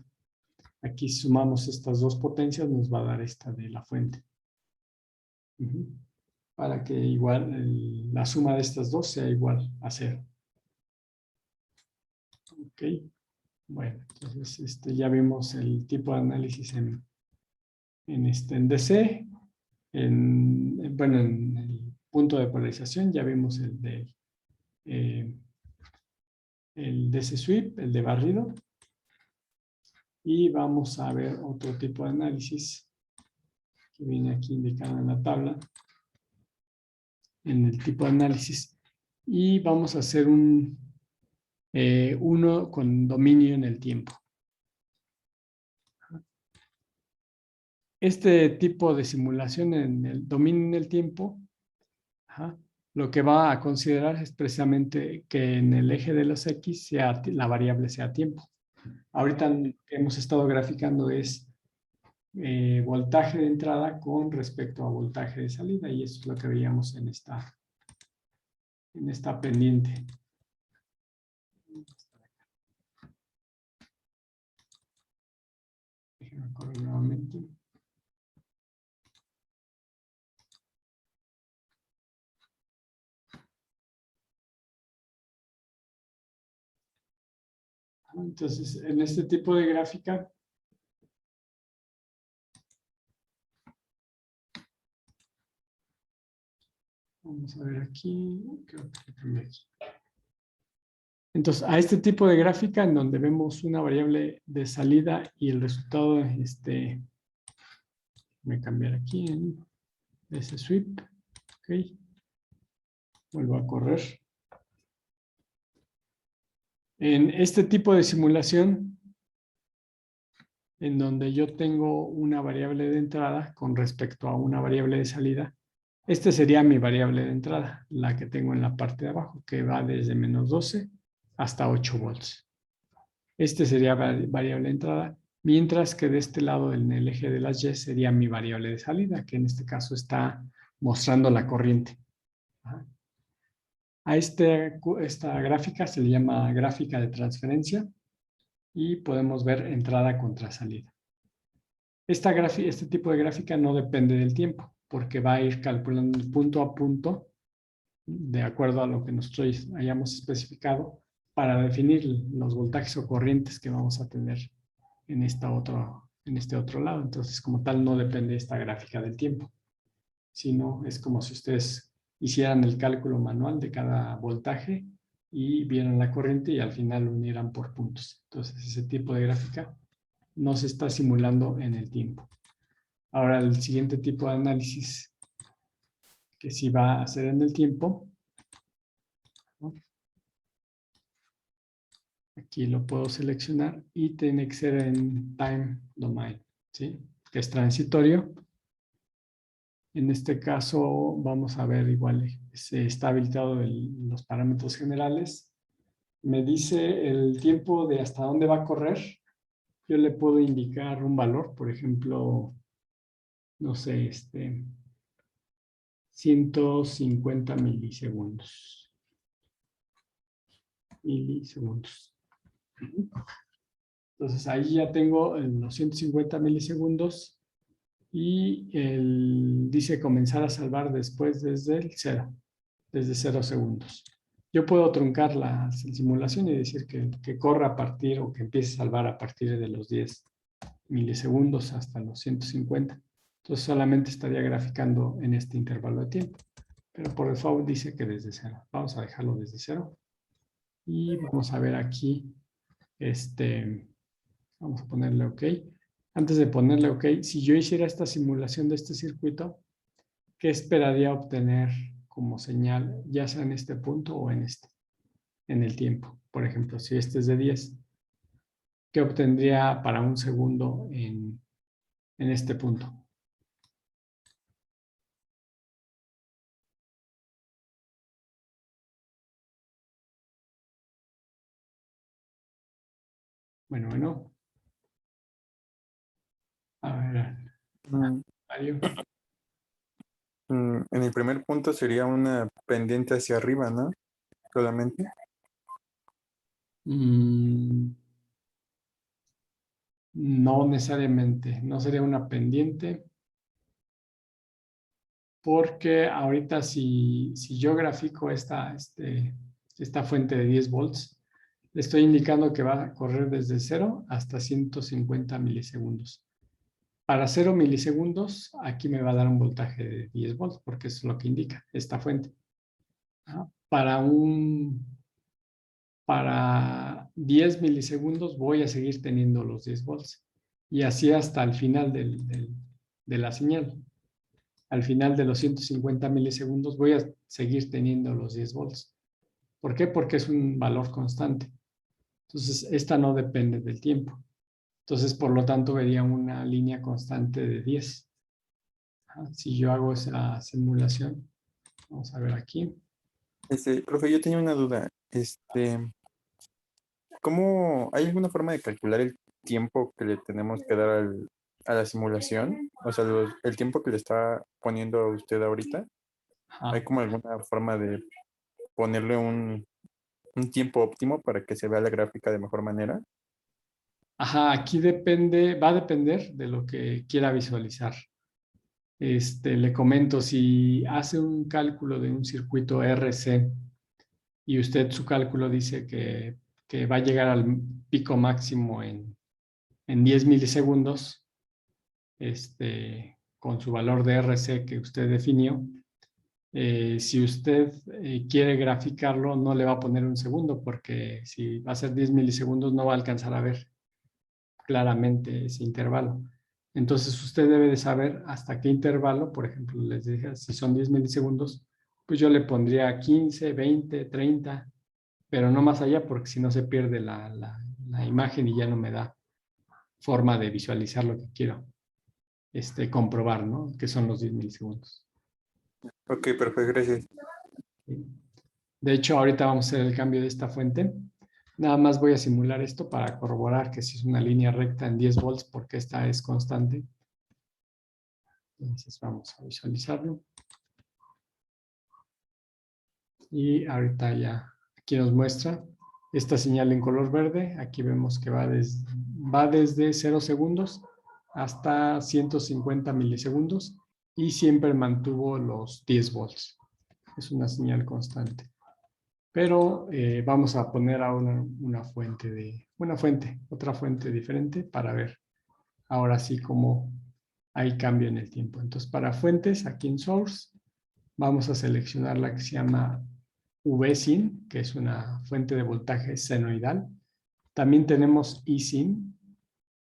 Aquí sumamos estas dos potencias, nos va a dar esta de la fuente. Para que igual la suma de estas dos sea igual a 0. Ok. Bueno, entonces ya vimos el tipo de análisis en DC. Bueno, en el punto de polarización ya vimos el DC Sweep, el de barrido. Y vamos a ver otro tipo de análisis que viene aquí indicado en la tabla, en el tipo de análisis. Y vamos a hacer uno con dominio en el tiempo. Este tipo de simulación en el dominio en el tiempo, lo que va a considerar es precisamente que en el eje de los X la variable sea tiempo. Ahorita lo que hemos estado graficando es voltaje de entrada con respecto a voltaje de salida, y eso es lo que veíamos en esta pendiente. Déjenme correr nuevamente. Entonces, en este tipo de gráfica, vamos a ver aquí, creo que cambié aquí. Entonces, a este tipo de gráfica en donde vemos una variable de salida y el resultado, voy a cambiar aquí en ese sweep, ok, vuelvo a correr. En este tipo de simulación, en donde yo tengo una variable de entrada con respecto a una variable de salida, esta sería mi variable de entrada, la que tengo en la parte de abajo, que va desde menos 12 hasta 8 volts. Este sería variable de entrada, mientras que de este lado, en el eje de las Y, sería mi variable de salida, que en este caso está mostrando la corriente. A esta gráfica se le llama gráfica de transferencia y podemos ver entrada contra salida. Este tipo de gráfica no depende del tiempo, porque va a ir calculando punto a punto, de acuerdo a lo que nosotros hayamos especificado, para definir los voltajes o corrientes que vamos a tener en este otro lado. Entonces, como tal, no depende esta gráfica del tiempo, sino es como si ustedes hicieran el cálculo manual de cada voltaje y vieran la corriente y al final lo unieran por puntos. Entonces, ese tipo de gráfica no se está simulando en el tiempo. Ahora, el siguiente tipo de análisis que sí va a hacer en el tiempo, ¿no? Aquí lo puedo seleccionar y tiene que ser en time domain, ¿sí? Que es transitorio. En este caso vamos a ver igual, se está habilitado los parámetros generales. Me dice el tiempo de hasta dónde va a correr. Yo le puedo indicar un valor, por ejemplo, no sé, 150 milisegundos. Entonces ahí ya tengo los 150 milisegundos y dice comenzar a salvar después desde el 0, desde 0 segundos. Yo puedo truncar la simulación y decir que corra a partir o que empiece a salvar a partir de los 10 milisegundos hasta los 150. Entonces solamente estaría graficando en este intervalo de tiempo. Pero por default dice que desde 0. Vamos a dejarlo desde 0. Y vamos a ver aquí, vamos a ponerle OK. Antes de ponerle OK, si yo hiciera esta simulación de este circuito, ¿qué esperaría obtener como señal, ya sea en este punto o en el tiempo? Por ejemplo, si este es de 10, ¿qué obtendría para un segundo en este punto? Bueno. A ver, Mm, Mario. En el primer punto sería una pendiente hacia arriba, ¿no? Solamente. No necesariamente, no sería una pendiente, porque ahorita si yo grafico esta fuente de 10 volts, le estoy indicando que va a correr desde 0 hasta 150 milisegundos. Para 0 milisegundos, aquí me va a dar un voltaje de 10 volts, porque eso es lo que indica esta fuente. Para 10 milisegundos voy a seguir teniendo los 10 volts. Y así hasta el final de la señal. Al final de los 150 milisegundos voy a seguir teniendo los 10 volts. ¿Por qué? Porque es un valor constante. Entonces, esta no depende del tiempo. Entonces, por lo tanto, vería una línea constante de 10. Si yo hago esa simulación, vamos a ver aquí. Profe, yo tenía una duda. ¿Cómo hay alguna forma de calcular el tiempo que le tenemos que dar a la simulación? O sea, el tiempo que le está poniendo a usted ahorita. ¿Hay como alguna forma de ponerle un tiempo óptimo para que se vea la gráfica de mejor manera? Aquí va a depender de lo que quiera visualizar. Le comento, si hace un cálculo de un circuito RC y usted su cálculo dice que va a llegar al pico máximo en 10 milisegundos, con su valor de RC que usted definió, si usted quiere graficarlo, no le va a poner un segundo, porque si va a ser 10 milisegundos no va a alcanzar a ver claramente ese intervalo. Entonces usted debe de saber hasta qué intervalo, por ejemplo, les dije, si son 10 milisegundos, pues yo le pondría 15, 20, 30, pero no más allá, porque si no se pierde la imagen y ya no me da forma de visualizar lo que quiero comprobar, ¿no? Que son los 10 milisegundos. Ok, perfecto, gracias. De hecho, ahorita vamos a hacer el cambio de esta fuente. Nada más voy a simular esto para corroborar que si es una línea recta en 10 volts, porque esta es constante. Entonces vamos a visualizarlo. Y ahorita ya aquí nos muestra esta señal en color verde. Aquí vemos que va desde 0 segundos hasta 150 milisegundos y siempre mantuvo los 10 volts. Es una señal constante. Pero vamos a poner ahora otra fuente diferente para ver ahora sí cómo hay cambio en el tiempo. Entonces, para fuentes, aquí en Source, vamos a seleccionar la que se llama VSyn, que es una fuente de voltaje senoidal. También tenemos eSyn,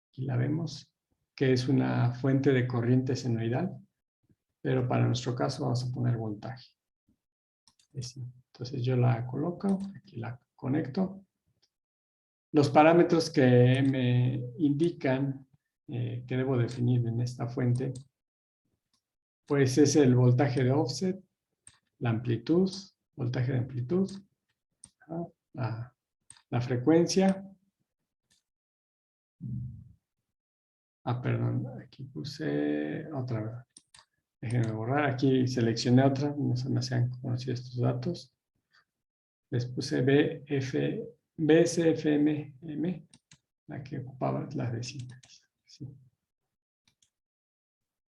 aquí la vemos, que es una fuente de corriente senoidal, pero para nuestro caso vamos a poner voltaje. Entonces yo la coloco, aquí la conecto. Los parámetros que me indican que debo definir en esta fuente, pues es el voltaje de offset, la amplitud, voltaje de amplitud, la frecuencia. Perdón, aquí puse otra vez. Déjenme borrar, aquí seleccioné otra, no se me hacían conocidos estos datos. Les puse BSFMM, la que ocupaba la de síntesis. Sí.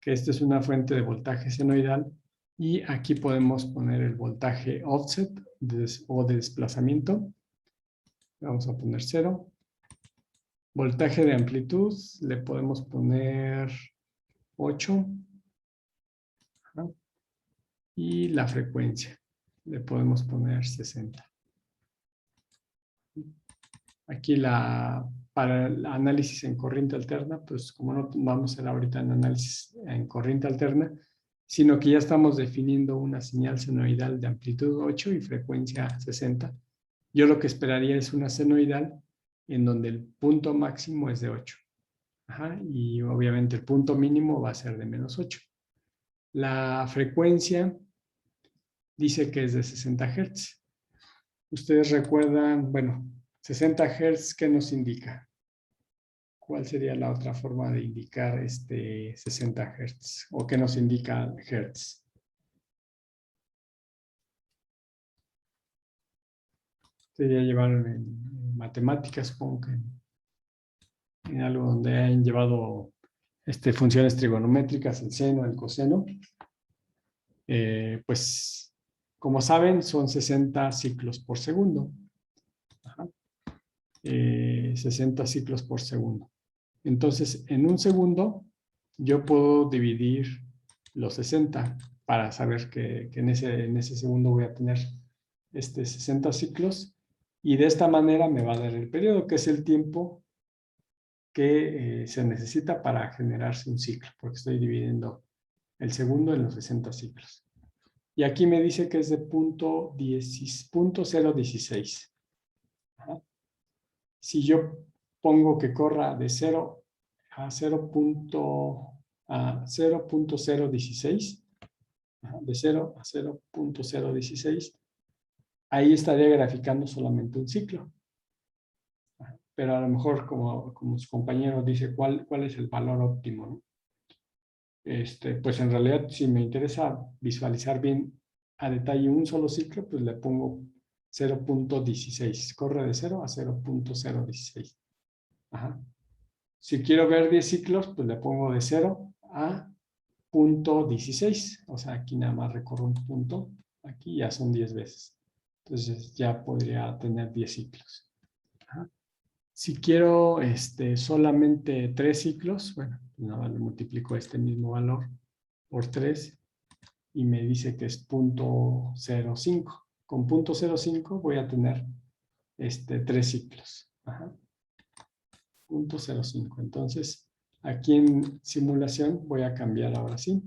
Que esta es una fuente de voltaje senoidal y aquí podemos poner el voltaje offset o de desplazamiento. Vamos a poner 0. Voltaje de amplitud le podemos poner 8. Y la frecuencia le podemos poner 60. Aquí para el análisis en corriente alterna, pues como no vamos a hacer ahorita en análisis en corriente alterna, sino que ya estamos definiendo una señal senoidal de amplitud 8 y frecuencia 60. Yo lo que esperaría es una senoidal en donde el punto máximo es de 8. Y obviamente el punto mínimo va a ser de menos 8. La frecuencia dice que es de 60 Hz. Ustedes recuerdan, bueno, 60 Hz, ¿qué nos indica? ¿Cuál sería la otra forma de indicar 60 Hz? ¿O qué nos indica Hz? Ustedes ya llevaron en matemáticas, supongo que en algo donde han llevado funciones trigonométricas, el seno, el coseno. Pues, como saben, son 60 ciclos por segundo. 60 ciclos por segundo. Entonces, en un segundo, yo puedo dividir los 60 para saber que en ese segundo voy a tener 60 ciclos. Y de esta manera me va a dar el periodo, que es el tiempo que se necesita para generarse un ciclo, porque estoy dividiendo el segundo en los 60 ciclos. Y aquí me dice que es de punto 0.16. Si yo pongo que corra de 0 a 0.016, de 0 a 0.016, ahí estaría graficando solamente un ciclo. Pero a lo mejor, como su compañero dice, ¿cuál es el valor óptimo, ¿no? Pues en realidad, si me interesa visualizar bien a detalle un solo ciclo, pues le pongo 0.16. Corre de 0 a 0.016. Si quiero ver 10 ciclos, pues le pongo de 0 a 0.16. O sea, aquí nada más recorro un punto. Aquí ya son 10 veces. Entonces ya podría tener 10 ciclos. Si quiero solamente 3 ciclos, bueno, nada más le multiplico este mismo valor por 3 y me dice que es 0.05. Con 0.05 voy a tener 3 ciclos. 0.05. Entonces, aquí en simulación voy a cambiar ahora sí.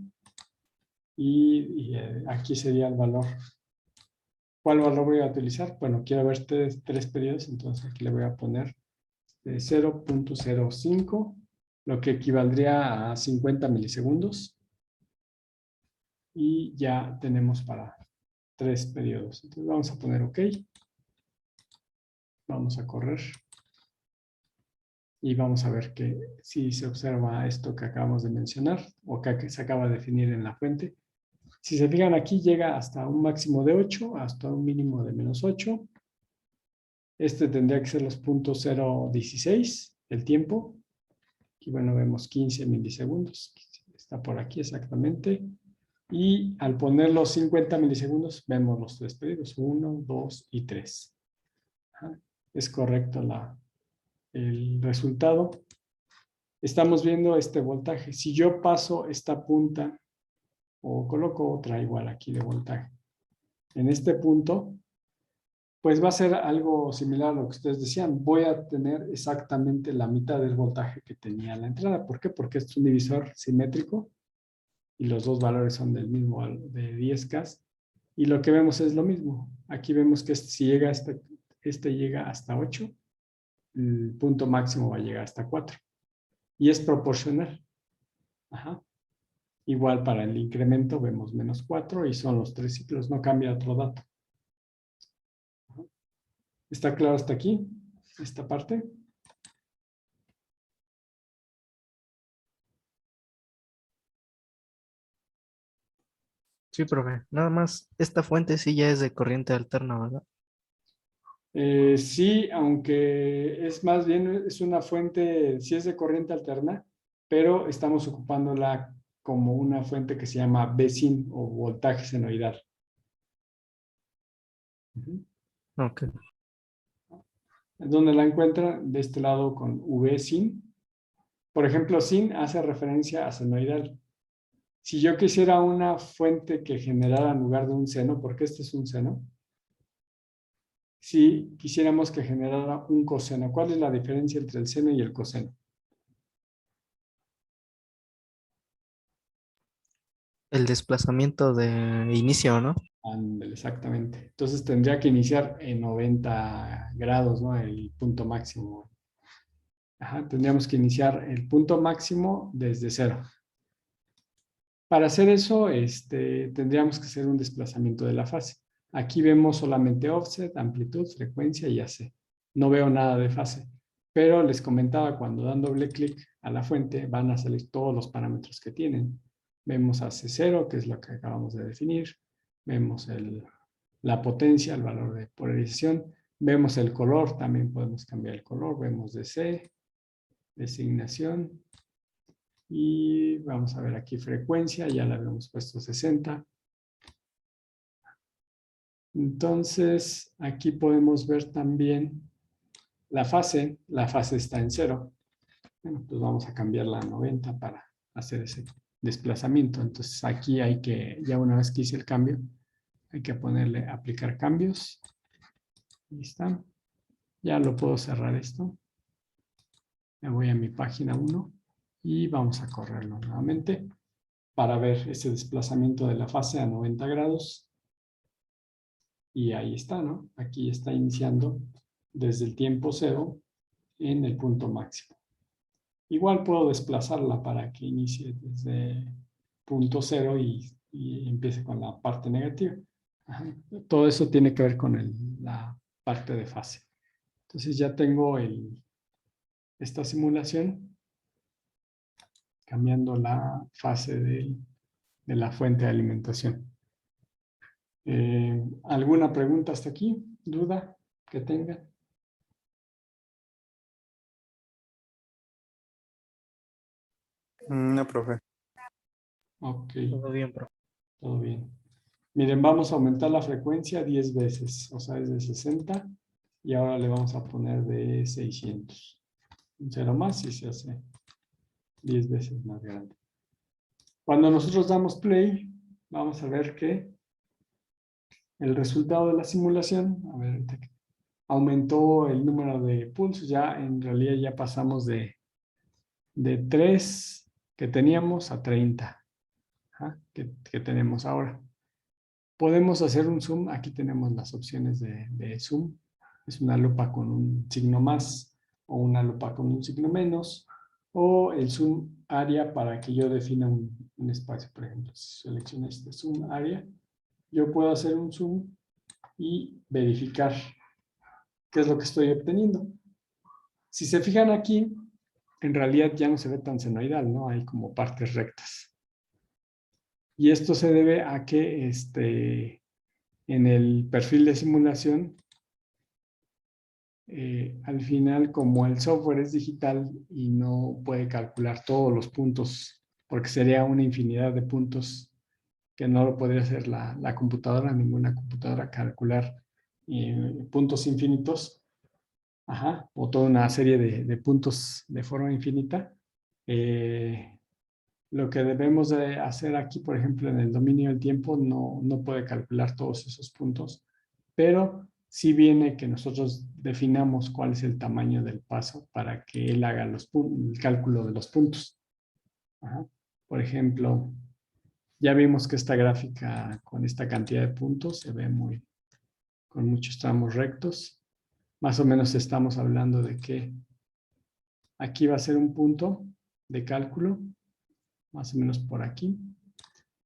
Y aquí sería el valor. ¿Cuál valor voy a utilizar? Bueno, quiero ver tres periodos, entonces aquí le voy a poner 0.05, lo que equivaldría a 50 milisegundos. Y ya tenemos para 3 periodos. Entonces vamos a poner OK. Vamos a correr. Y vamos a ver que si se observa esto que acabamos de mencionar o que se acaba de definir en la fuente. Si se fijan aquí llega hasta un máximo de 8, hasta un mínimo de menos 8. Tendría que ser los puntos 0.16, el tiempo. Aquí, bueno, vemos 15 milisegundos. Está por aquí exactamente. Y al poner los 50 milisegundos, vemos los 3 pedidos, 1, 2 y 3. Es correcto el resultado. Estamos viendo este voltaje. Si yo paso esta punta o coloco otra igual aquí de voltaje en este punto, pues va a ser algo similar a lo que ustedes decían. Voy a tener exactamente la mitad del voltaje que tenía la entrada. ¿Por qué? Porque es un divisor simétrico y los dos valores son del mismo, de 10K. Y lo que vemos es lo mismo. Aquí vemos que si llega este llega hasta 8, el punto máximo va a llegar hasta 4. Y es proporcional. Ajá. Igual para el incremento vemos menos 4 y son los 3 ciclos. No cambia otro dato. ¿Está claro hasta aquí? Esta parte. Sí, profe. Nada más, esta fuente sí ya es de corriente alterna, ¿verdad? Sí, aunque es más bien, es una fuente, sí es de corriente alterna, pero estamos ocupándola como una fuente que se llama VSIN o voltaje senoidal. Ok. ¿Dónde la encuentran? De este lado con VSIN. Por ejemplo, SIN hace referencia a senoidal. Si yo quisiera una fuente que generara en lugar de un seno, porque este es un seno, si quisiéramos que generara un coseno, ¿cuál es la diferencia entre el seno y el coseno? El desplazamiento de inicio, ¿no? Ándale, exactamente. Entonces tendría que iniciar en 90 grados, ¿no? El punto máximo. Ajá, tendríamos que iniciar el punto máximo desde cero. Para hacer eso, tendríamos que hacer un desplazamiento de la fase. Aquí vemos solamente offset, amplitud, frecuencia y AC. No veo nada de fase. Pero les comentaba, cuando dan doble clic a la fuente, van a salir todos los parámetros que tienen. Vemos AC0, que es lo que acabamos de definir. Vemos la potencia, el valor de polarización. Vemos el color, también podemos cambiar el color. Vemos DC, designación. Y vamos a ver aquí frecuencia, ya la habíamos puesto 60. Entonces, aquí podemos ver también la fase está en 0. Bueno, pues vamos a cambiarla a 90 para hacer ese desplazamiento. Entonces, aquí hay que, ya una vez que hice el cambio, hay que ponerle aplicar cambios. Ahí está. Ya lo puedo cerrar esto. Me voy a mi página 1 y vamos a correrlo nuevamente para ver ese desplazamiento de la fase a 90 grados. Y ahí está, ¿no? Aquí está iniciando desde el tiempo 0 en el punto máximo. Igual puedo desplazarla para que inicie desde punto 0 y empiece con la parte negativa. Ajá. Todo eso tiene que ver con la parte de fase. Entonces ya tengo esta simulación cambiando la fase de la fuente de alimentación. ¿Alguna pregunta hasta aquí? ¿Duda que tengan? No, profe. Ok, Todo bien, profe. todo bien. Miren, vamos a aumentar la frecuencia 10 veces, o sea, es de 60 y ahora le vamos a poner de 600. Un cero más y se hace 10 veces más grande. Cuando nosotros damos play, vamos a ver que el resultado de la simulación, a ver, ahorita aumentó el número de pulsos, ya en realidad ya pasamos de 3 que teníamos a 30 que tenemos ahora. Podemos hacer un zoom, aquí tenemos las opciones de zoom, es una lupa con un signo más o una lupa con un signo menos, o el zoom área para que yo defina un espacio, por ejemplo, si selecciono este zoom área, yo puedo hacer un zoom y verificar qué es lo que estoy obteniendo. Si se fijan aquí, en realidad ya no se ve tan senoidal, ¿no? Hay como partes rectas. Y esto se debe a que en el perfil de simulación, al final, como el software es digital y no puede calcular todos los puntos, porque sería una infinidad de puntos que no lo podría hacer la computadora, ninguna computadora, calcular puntos infinitos, o toda una serie de puntos de forma infinita. Lo que debemos de hacer aquí, por ejemplo, en el dominio del tiempo, no puede calcular todos esos puntos, pero sí viene que nosotros definamos cuál es el tamaño del paso para que él haga el cálculo de los puntos. Por ejemplo, ya vimos que esta gráfica con esta cantidad de puntos se ve con muchos tramos rectos. Más o menos estamos hablando de que aquí va a ser un punto de cálculo, más o menos por aquí,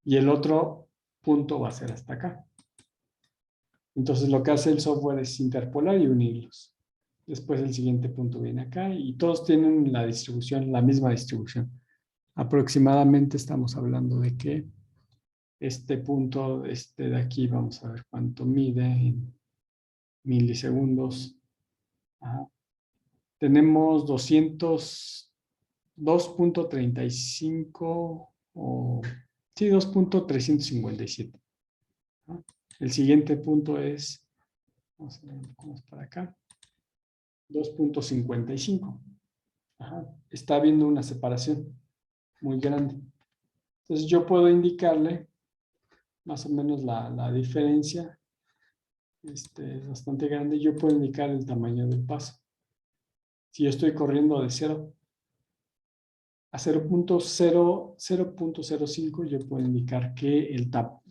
y el otro punto va a ser hasta acá. Entonces lo que hace el software es interpolar y unirlos. Después el siguiente punto viene acá y todos tienen la misma distribución. Aproximadamente estamos hablando de que este punto, de aquí, vamos a ver cuánto mide en milisegundos. Tenemos 2.35 o sí, 2.357. El siguiente punto es, vamos a ver cómo es para acá, 2.55. Está habiendo una separación muy grande. Entonces yo puedo indicarle más o menos la diferencia. Es bastante grande. Yo puedo indicar el tamaño del paso. Si yo estoy corriendo de 0 a 0.05, yo puedo indicar que el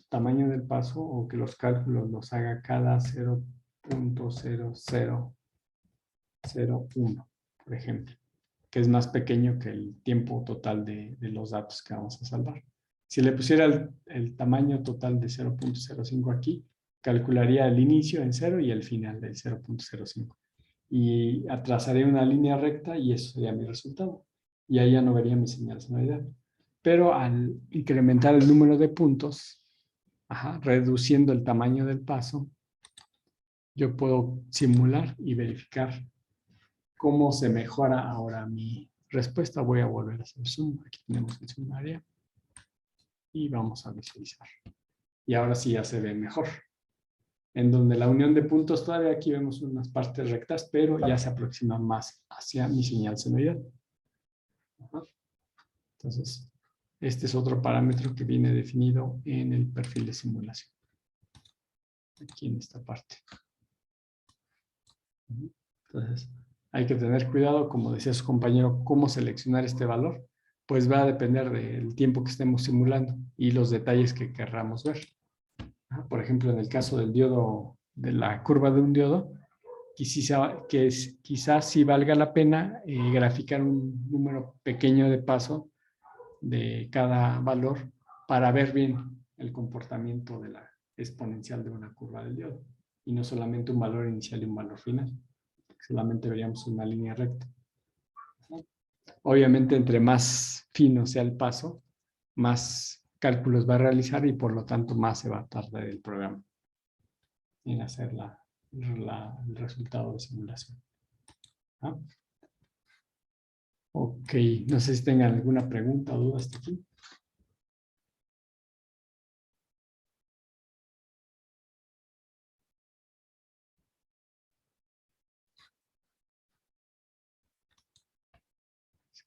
tamaño del paso o que los cálculos los haga cada 0.0001, por ejemplo, que es más pequeño que el tiempo total de los datos que vamos a salvar. Si le pusiera el tamaño total de 0.05 aquí, calcularía el inicio en 0 y el final del 0.05. Y trazaré una línea recta y eso sería mi resultado. Y ahí ya no vería mi señal sonoridad. Pero al incrementar el número de puntos, reduciendo el tamaño del paso, yo puedo simular y verificar cómo se mejora ahora mi respuesta. Voy a volver a hacer zoom. Aquí tenemos el zoom área. Y vamos a visualizar. Y ahora sí ya se ve mejor. En donde la unión de puntos todavía aquí vemos unas partes rectas, pero ya se aproxima más hacia mi señal sonoridad. Entonces, este es otro parámetro que viene definido en el perfil de simulación. Aquí en esta parte. Entonces, hay que tener cuidado, como decía su compañero, cómo seleccionar este valor. Pues va a depender del tiempo que estemos simulando y los detalles que querramos ver. Por ejemplo, en el caso del diodo, de la curva de un diodo, quizás sí valga la pena graficar un número pequeño de paso de cada valor para ver bien el comportamiento de la exponencial de una curva del diodo y no solamente un valor inicial y un valor final. Solamente veríamos una línea recta. Obviamente, entre más fino sea el paso, más cálculos va a realizar y por lo tanto más se va a tardar el programa en hacer el resultado de simulación. Ok, no sé si tengan alguna pregunta o duda hasta aquí.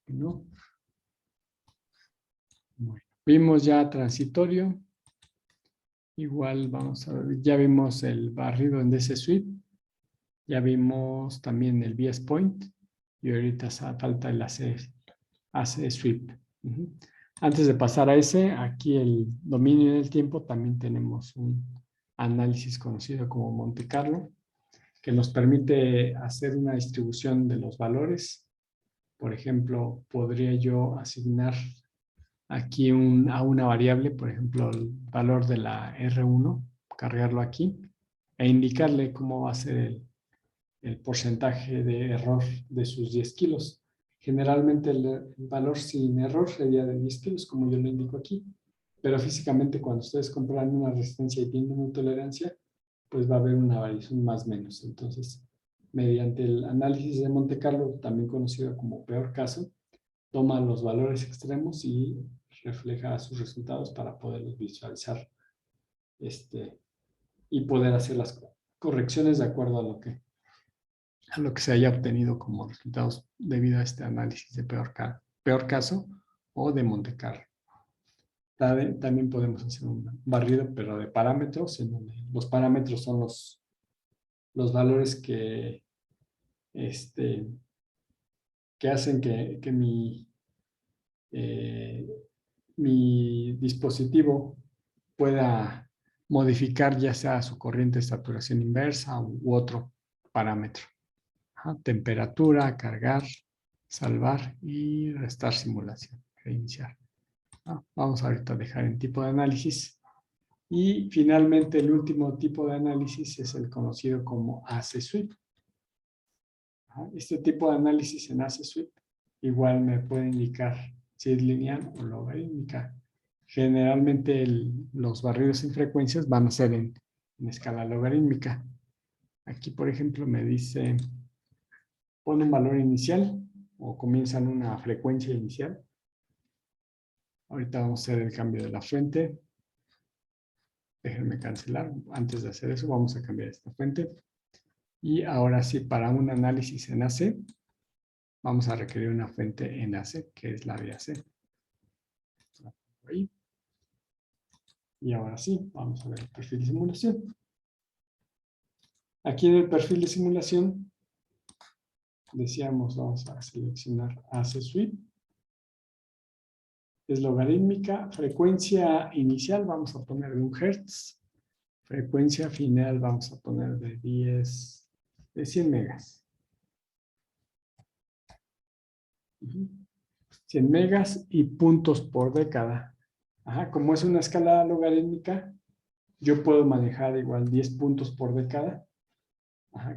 ¿No? Bueno, vimos ya transitorio. Igual vamos a ver, ya vimos el barrido en DC Sweep. Ya vimos también el BS Point. Y ahorita falta el AC Sweep. Antes de pasar a ese, aquí el dominio del tiempo, también tenemos un análisis conocido como Monte Carlo, que nos permite hacer una distribución de los valores. Por ejemplo, podría yo asignar aquí a una variable, por ejemplo, el valor de la R1, cargarlo aquí, e indicarle cómo va a ser el porcentaje de error de sus 10 kilos. Generalmente el valor sin error sería de 10 kilos, como yo lo indico aquí, pero físicamente cuando ustedes compran una resistencia y tienen una tolerancia, pues va a haber una variación más o menos. Entonces, mediante el análisis de Monte Carlo, también conocido como peor caso, toma los valores extremos y refleja sus resultados para poderlos visualizar y poder hacer las correcciones de acuerdo a lo que se haya obtenido como resultados debido a este análisis de peor caso o de Monte Carlo. También podemos hacer un barrido, pero de parámetros, en donde los parámetros son los valores que hacen que mi dispositivo pueda modificar ya sea su corriente de saturación inversa u otro parámetro. Temperatura, cargar, salvar y restar simulación, reiniciar. Vamos ahorita a dejar en tipo de análisis. Y finalmente el último tipo de análisis es el conocido como AC-Sweep. Este tipo de análisis en AC-Sweep igual me puede indicar si es lineal o logarítmica. Generalmente los barridos en frecuencias van a ser en escala logarítmica. Aquí, por ejemplo, me dice, pone un valor inicial o comienzan una frecuencia inicial. Ahorita vamos a hacer el cambio de la fuente. Déjenme cancelar. Antes de hacer eso, vamos a cambiar esta fuente. Y ahora sí, para un análisis en AC, vamos a requerir una fuente en AC, que es la de AC. Ahí. Y ahora sí, vamos a ver el perfil de simulación. Aquí en el perfil de simulación, decíamos, vamos a seleccionar AC-Sweep. Es logarítmica. Frecuencia inicial vamos a poner de 1 Hz. Frecuencia final vamos a poner de 100 megas. 100 megas y puntos por década. Como es una escala logarítmica, yo puedo manejar igual 10 puntos por década.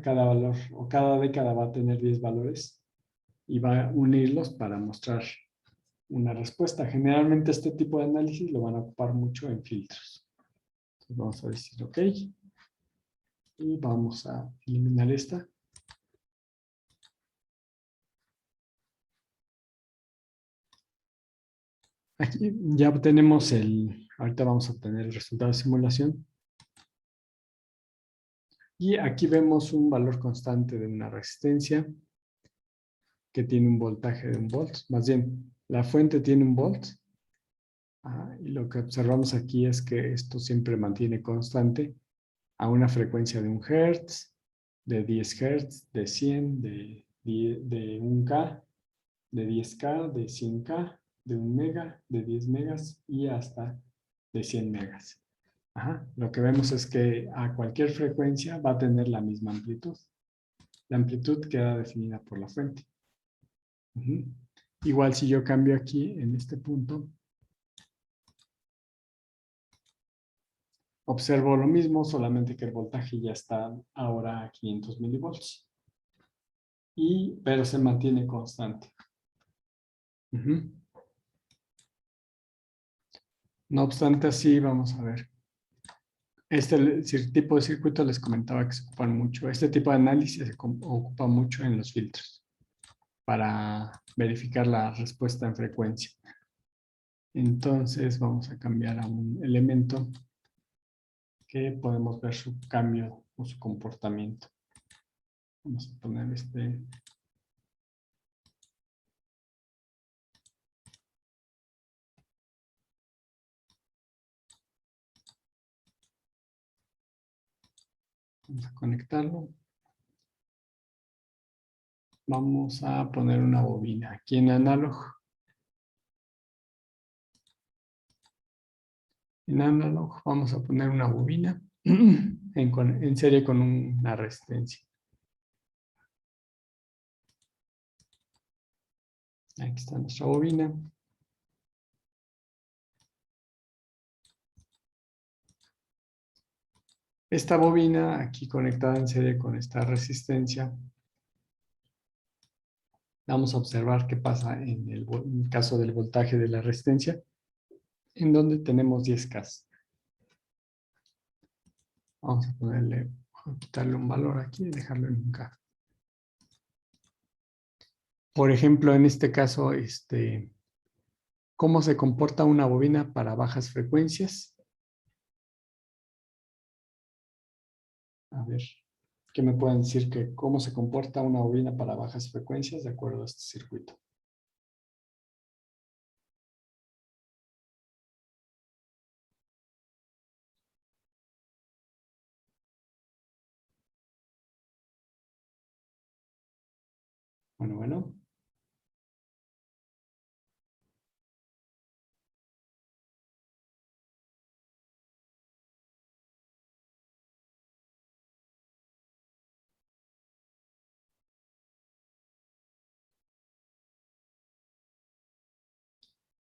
Cada valor o cada década va a tener 10 valores y va a unirlos para mostrar una respuesta. Generalmente este tipo de análisis lo van a ocupar mucho en filtros. Entonces vamos a decir OK. Y vamos a eliminar esta. Aquí ya obtenemos ahorita vamos a obtener el resultado de simulación. Y aquí vemos un valor constante de una resistencia que tiene un voltaje de 1 volt. Más bien, la fuente tiene 1 volt. Y lo que observamos aquí es que esto siempre mantiene constante a una frecuencia de 1 Hz, de 10 Hz, de 100, de 1K, de 10K, de 100K, de 1 mega, de 10 megas y hasta de 100 megas. Lo que vemos es que a cualquier frecuencia va a tener la misma amplitud. La amplitud queda definida por la fuente. Igual si yo cambio aquí en este punto, observo lo mismo, solamente que el voltaje ya está ahora a 500 milivolts. Pero se mantiene constante. No obstante, así vamos a ver. Este tipo de circuito les comentaba que se ocupan mucho. Este tipo de análisis se ocupa mucho en los filtros para verificar la respuesta en frecuencia. Entonces vamos a cambiar a un elemento que podemos ver su cambio o su comportamiento. Vamos a poner vamos a conectarlo. Vamos a poner una bobina aquí en Analog. En Analog vamos a poner una bobina en serie con una resistencia. Aquí está nuestra bobina. Esta bobina aquí conectada en serie con esta resistencia. Vamos a observar qué pasa en el caso del voltaje de la resistencia, en donde tenemos 10K. Vamos a quitarle un valor aquí y dejarlo en 1K. Por ejemplo, en este caso, ¿Cómo se comporta una bobina para bajas frecuencias? A ver, ¿qué me pueden decir que cómo se comporta una bobina para bajas frecuencias de acuerdo a este circuito? Bueno.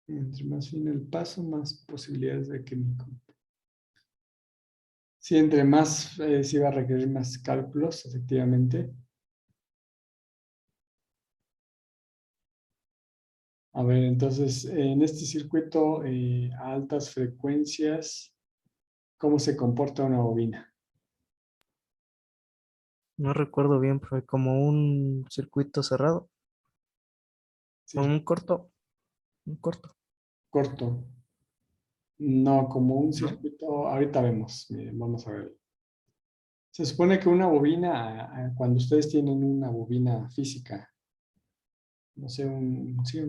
Entre más fino el paso, más posibilidades de que mi... Sí, entre más sí va a requerir más cálculos, efectivamente. A ver, entonces, en este circuito a altas frecuencias, ¿cómo se comporta una bobina? No recuerdo bien, pero como un circuito cerrado, o Sí, un corto. corto. No, como un ¿No? circuito, ahorita vemos, miren, vamos a ver. Se supone que una bobina, cuando ustedes tienen una bobina física, no sé, sí,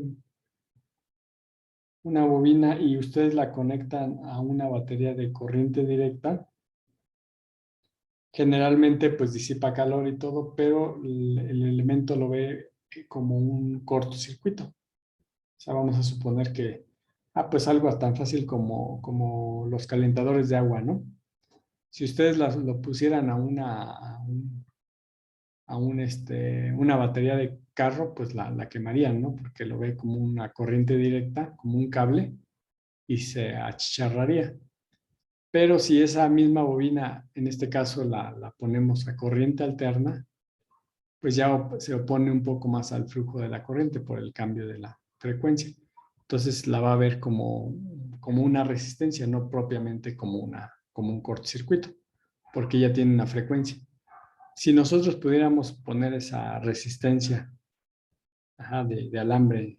una bobina y ustedes la conectan a una batería de corriente directa, generalmente pues disipa calor y todo, pero el elemento lo ve como un cortocircuito. O sea, vamos a suponer que, pues algo tan fácil como los calentadores de agua, ¿no? Si ustedes lo pusieran una batería de carro, pues la quemarían, ¿no? Porque lo ve como una corriente directa, como un cable, y se achicharraría. Pero si esa misma bobina, en este caso, la ponemos a corriente alterna, pues ya se opone un poco más al flujo de la corriente por el cambio de la frecuencia. Entonces la va a ver como una resistencia, no propiamente como un cortocircuito, porque ya tiene una frecuencia. Si nosotros pudiéramos poner esa resistencia de alambre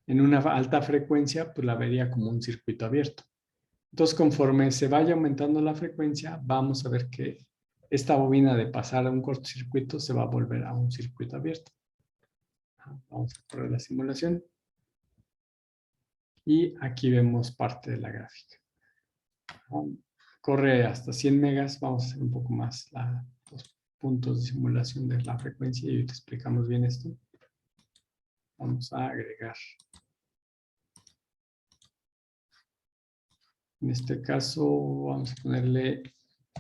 en una alta frecuencia, pues la vería como un circuito abierto. Entonces, conforme se vaya aumentando la frecuencia, vamos a ver que esta bobina de pasar a un cortocircuito se va a volver a un circuito abierto. Vamos a correr la simulación. Y aquí vemos parte de la gráfica. Corre hasta 100 megas. Vamos a hacer un poco más los puntos de simulación de la frecuencia y te explicamos bien esto. Vamos a agregar. En este caso, vamos a ponerle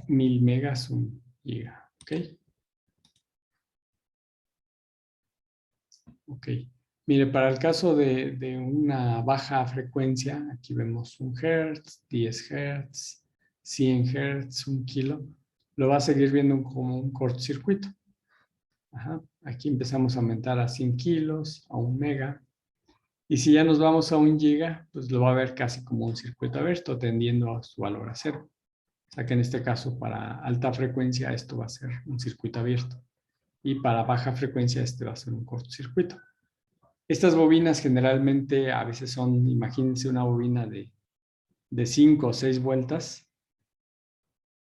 1000 megas, 1 giga. ¿Ok? Ok. Mire, para el caso de una baja frecuencia, aquí vemos 1 Hz, 10 Hz, 100 Hz, 1 kilo, lo va a seguir viendo como un cortocircuito. Ajá. Aquí empezamos a aumentar a 100 kilos, a 1 mega. Y si ya nos vamos a 1 giga, pues lo va a ver casi como un circuito abierto, tendiendo a su valor a cero. O sea que en este caso, para alta frecuencia, esto va a ser un circuito abierto. Y para baja frecuencia, este va a ser un cortocircuito. Estas bobinas generalmente a veces son, imagínense una bobina de 5 o 6 vueltas.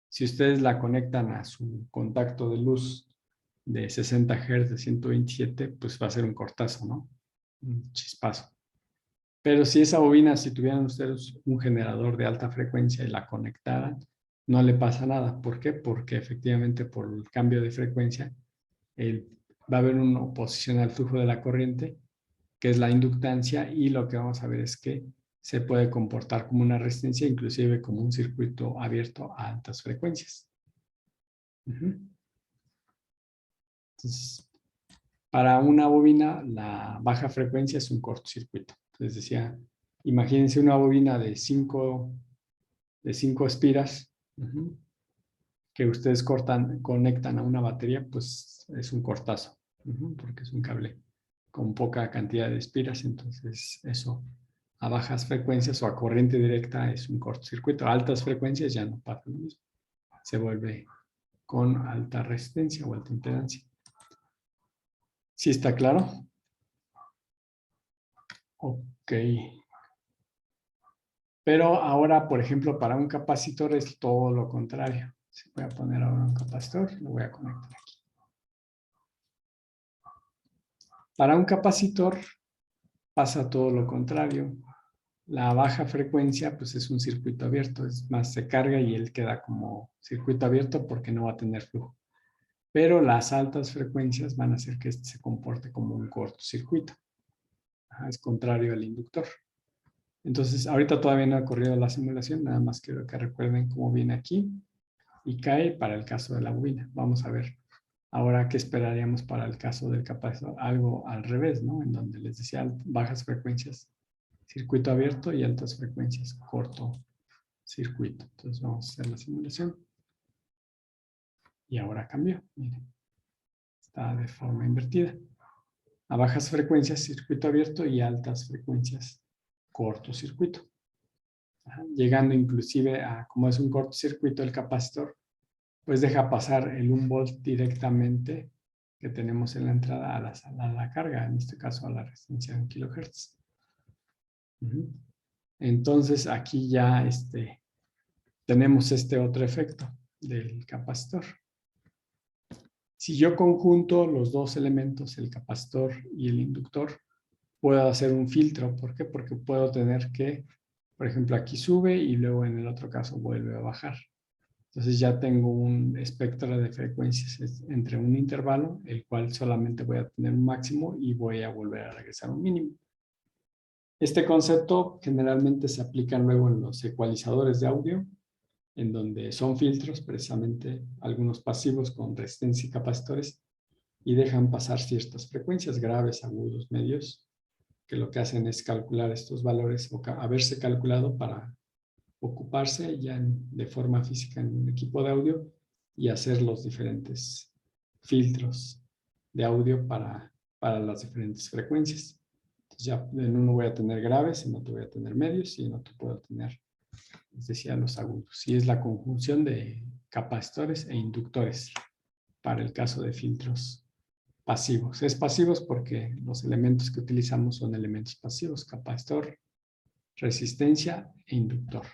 Si ustedes la conectan a su contacto de luz de 60 Hz de 127, pues va a ser un cortazo, ¿no? Un chispazo. Pero si esa bobina, si tuvieran ustedes un generador de alta frecuencia y la conectaran, no le pasa nada. ¿Por qué? Porque efectivamente por el cambio de frecuencia va a haber una oposición al flujo de la corriente, que es la inductancia, y lo que vamos a ver es que se puede comportar como una resistencia, inclusive como un circuito abierto a altas frecuencias. Entonces, para una bobina, la baja frecuencia es un cortocircuito. Entonces decía, imagínense una bobina de 5 espiras que ustedes conectan a una batería, pues es un cortazo, porque es un cable con poca cantidad de espiras, entonces eso a bajas frecuencias o a corriente directa es un cortocircuito. A altas frecuencias ya no pasa lo mismo. Se vuelve con alta resistencia o alta impedancia. ¿Sí está claro? Ok. Pero ahora, por ejemplo, para un capacitor es todo lo contrario. Si voy a poner ahora un capacitor, lo voy a conectar aquí. Para un capacitor pasa todo lo contrario. La baja frecuencia pues es un circuito abierto, es más, se carga y él queda como circuito abierto porque no va a tener flujo. Pero las altas frecuencias van a hacer que este se comporte como un cortocircuito. Es contrario al inductor. Entonces, ahorita todavía no ha corrido la simulación, nada más quiero que recuerden cómo viene aquí y cae para el caso de la bobina. Vamos a ver ahora qué esperaríamos para el caso del capacitor, algo al revés, ¿no? En donde les decía bajas frecuencias, circuito abierto, y altas frecuencias, corto circuito. Entonces vamos a hacer la simulación. Y ahora cambió, miren. Está de forma invertida. A bajas frecuencias, circuito abierto, y altas frecuencias, cortocircuito. Llegando inclusive a, como es un cortocircuito el capacitor, pues deja pasar el 1 volt directamente que tenemos en la entrada a la carga, en este caso a la resistencia de 1 kHz. Entonces aquí ya tenemos este otro efecto del capacitor. Si yo conjunto los dos elementos, el capacitor y el inductor, puedo hacer un filtro. ¿Por qué? Porque puedo tener que, por ejemplo, aquí sube y luego en el otro caso vuelve a bajar. Entonces ya tengo un espectro de frecuencias entre un intervalo, el cual solamente voy a tener un máximo y voy a volver a regresar a un mínimo. Este concepto generalmente se aplica luego en los ecualizadores de audio, en donde son filtros, precisamente algunos pasivos con resistencia y capacitores, y dejan pasar ciertas frecuencias, graves, agudos, medios, que lo que hacen es calcular estos valores o haberse calculado para ocuparse ya de forma física en un equipo de audio y hacer los diferentes filtros de audio para las diferentes frecuencias. Entonces ya en uno voy a tener graves, en otro voy a tener medios y en otro puedo tener, les decía, los agudos. Y es la conjunción de capacitores e inductores para el caso de filtros pasivos. Es pasivos porque los elementos que utilizamos son elementos pasivos: capacitor, resistencia e inductor.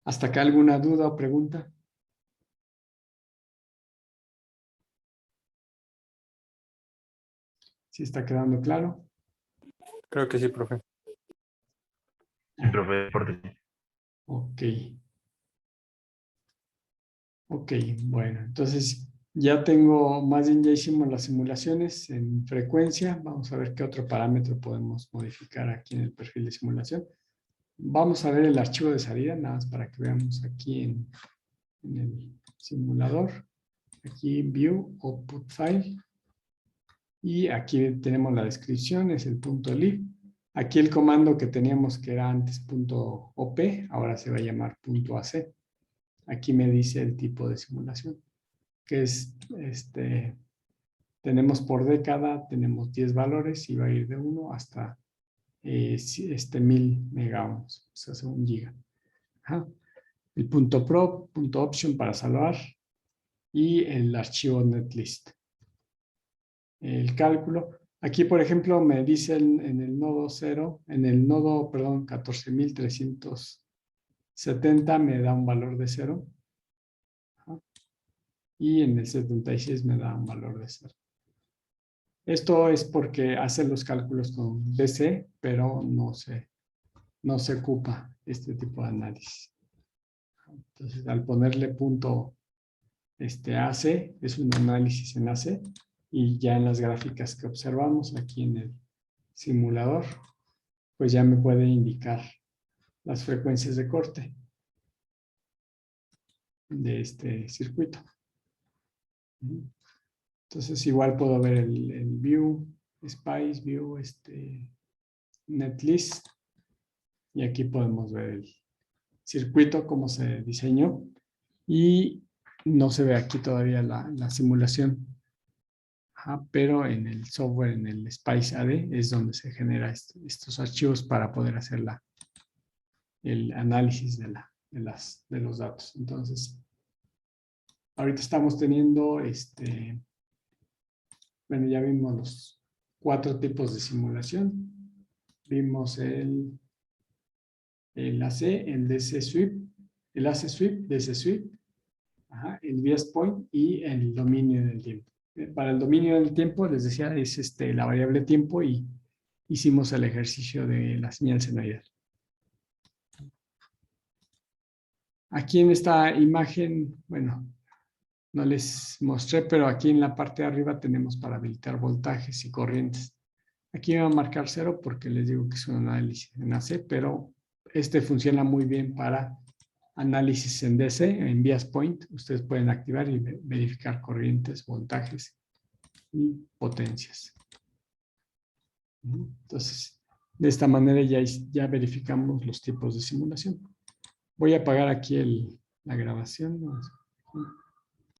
¿Hasta acá alguna duda o pregunta? ¿Sí está quedando claro? Creo que sí, profe. Sí, profe, por Ok. Ok, bueno, entonces ya tengo, más bien ya hicimos las simulaciones en frecuencia. Vamos a ver qué otro parámetro podemos modificar aquí en el perfil de simulación. Vamos a ver el archivo de salida, nada más para que veamos aquí en el simulador. Aquí View, Output File. Y aquí tenemos la descripción, es el .lib. Aquí el comando que teníamos que era antes .op, ahora se va a llamar .ac. Aquí me dice el tipo de simulación, que es, tenemos por década, tenemos 10 valores y va a ir de 1 hasta 1000 megaohms, o sea, 1 giga. Ajá. El .prop, .option para salvar y el archivo netlist. El cálculo. Aquí, por ejemplo, me dice en el nodo 0, en el nodo, perdón, 14.370 me da un valor de 0. Y en el 76 me da un valor de 0. Esto es porque hace los cálculos con DC, pero no se ocupa este tipo de análisis. Entonces, al ponerle punto AC, es un análisis en AC, y ya en las gráficas que observamos aquí en el simulador, pues ya me puede indicar las frecuencias de corte de este circuito. Entonces igual puedo ver el view, Spice, view, netlist, y aquí podemos ver el circuito, cómo se diseñó, y no se ve aquí todavía la simulación. Pero en el software, en el Spice AD, es donde se genera estos archivos para poder hacer el análisis de los datos. Entonces, ahorita estamos teniendo, bueno, ya vimos 4 tipos de simulación. Vimos el AC, el DC sweep, el AC sweep, DC sweep, el bias point y el dominio del tiempo. Para el dominio del tiempo, les decía, es la variable tiempo y hicimos el ejercicio de la señal senoidal. Aquí en esta imagen, bueno, no les mostré, pero aquí en la parte de arriba tenemos para habilitar voltajes y corrientes. Aquí me va a marcar 0 porque les digo que es un análisis en AC, pero este funciona muy bien para análisis en DC, en bias point. Ustedes pueden activar y verificar corrientes, voltajes y potencias. Entonces, de esta manera ya verificamos los tipos de simulación. Voy a apagar aquí la grabación.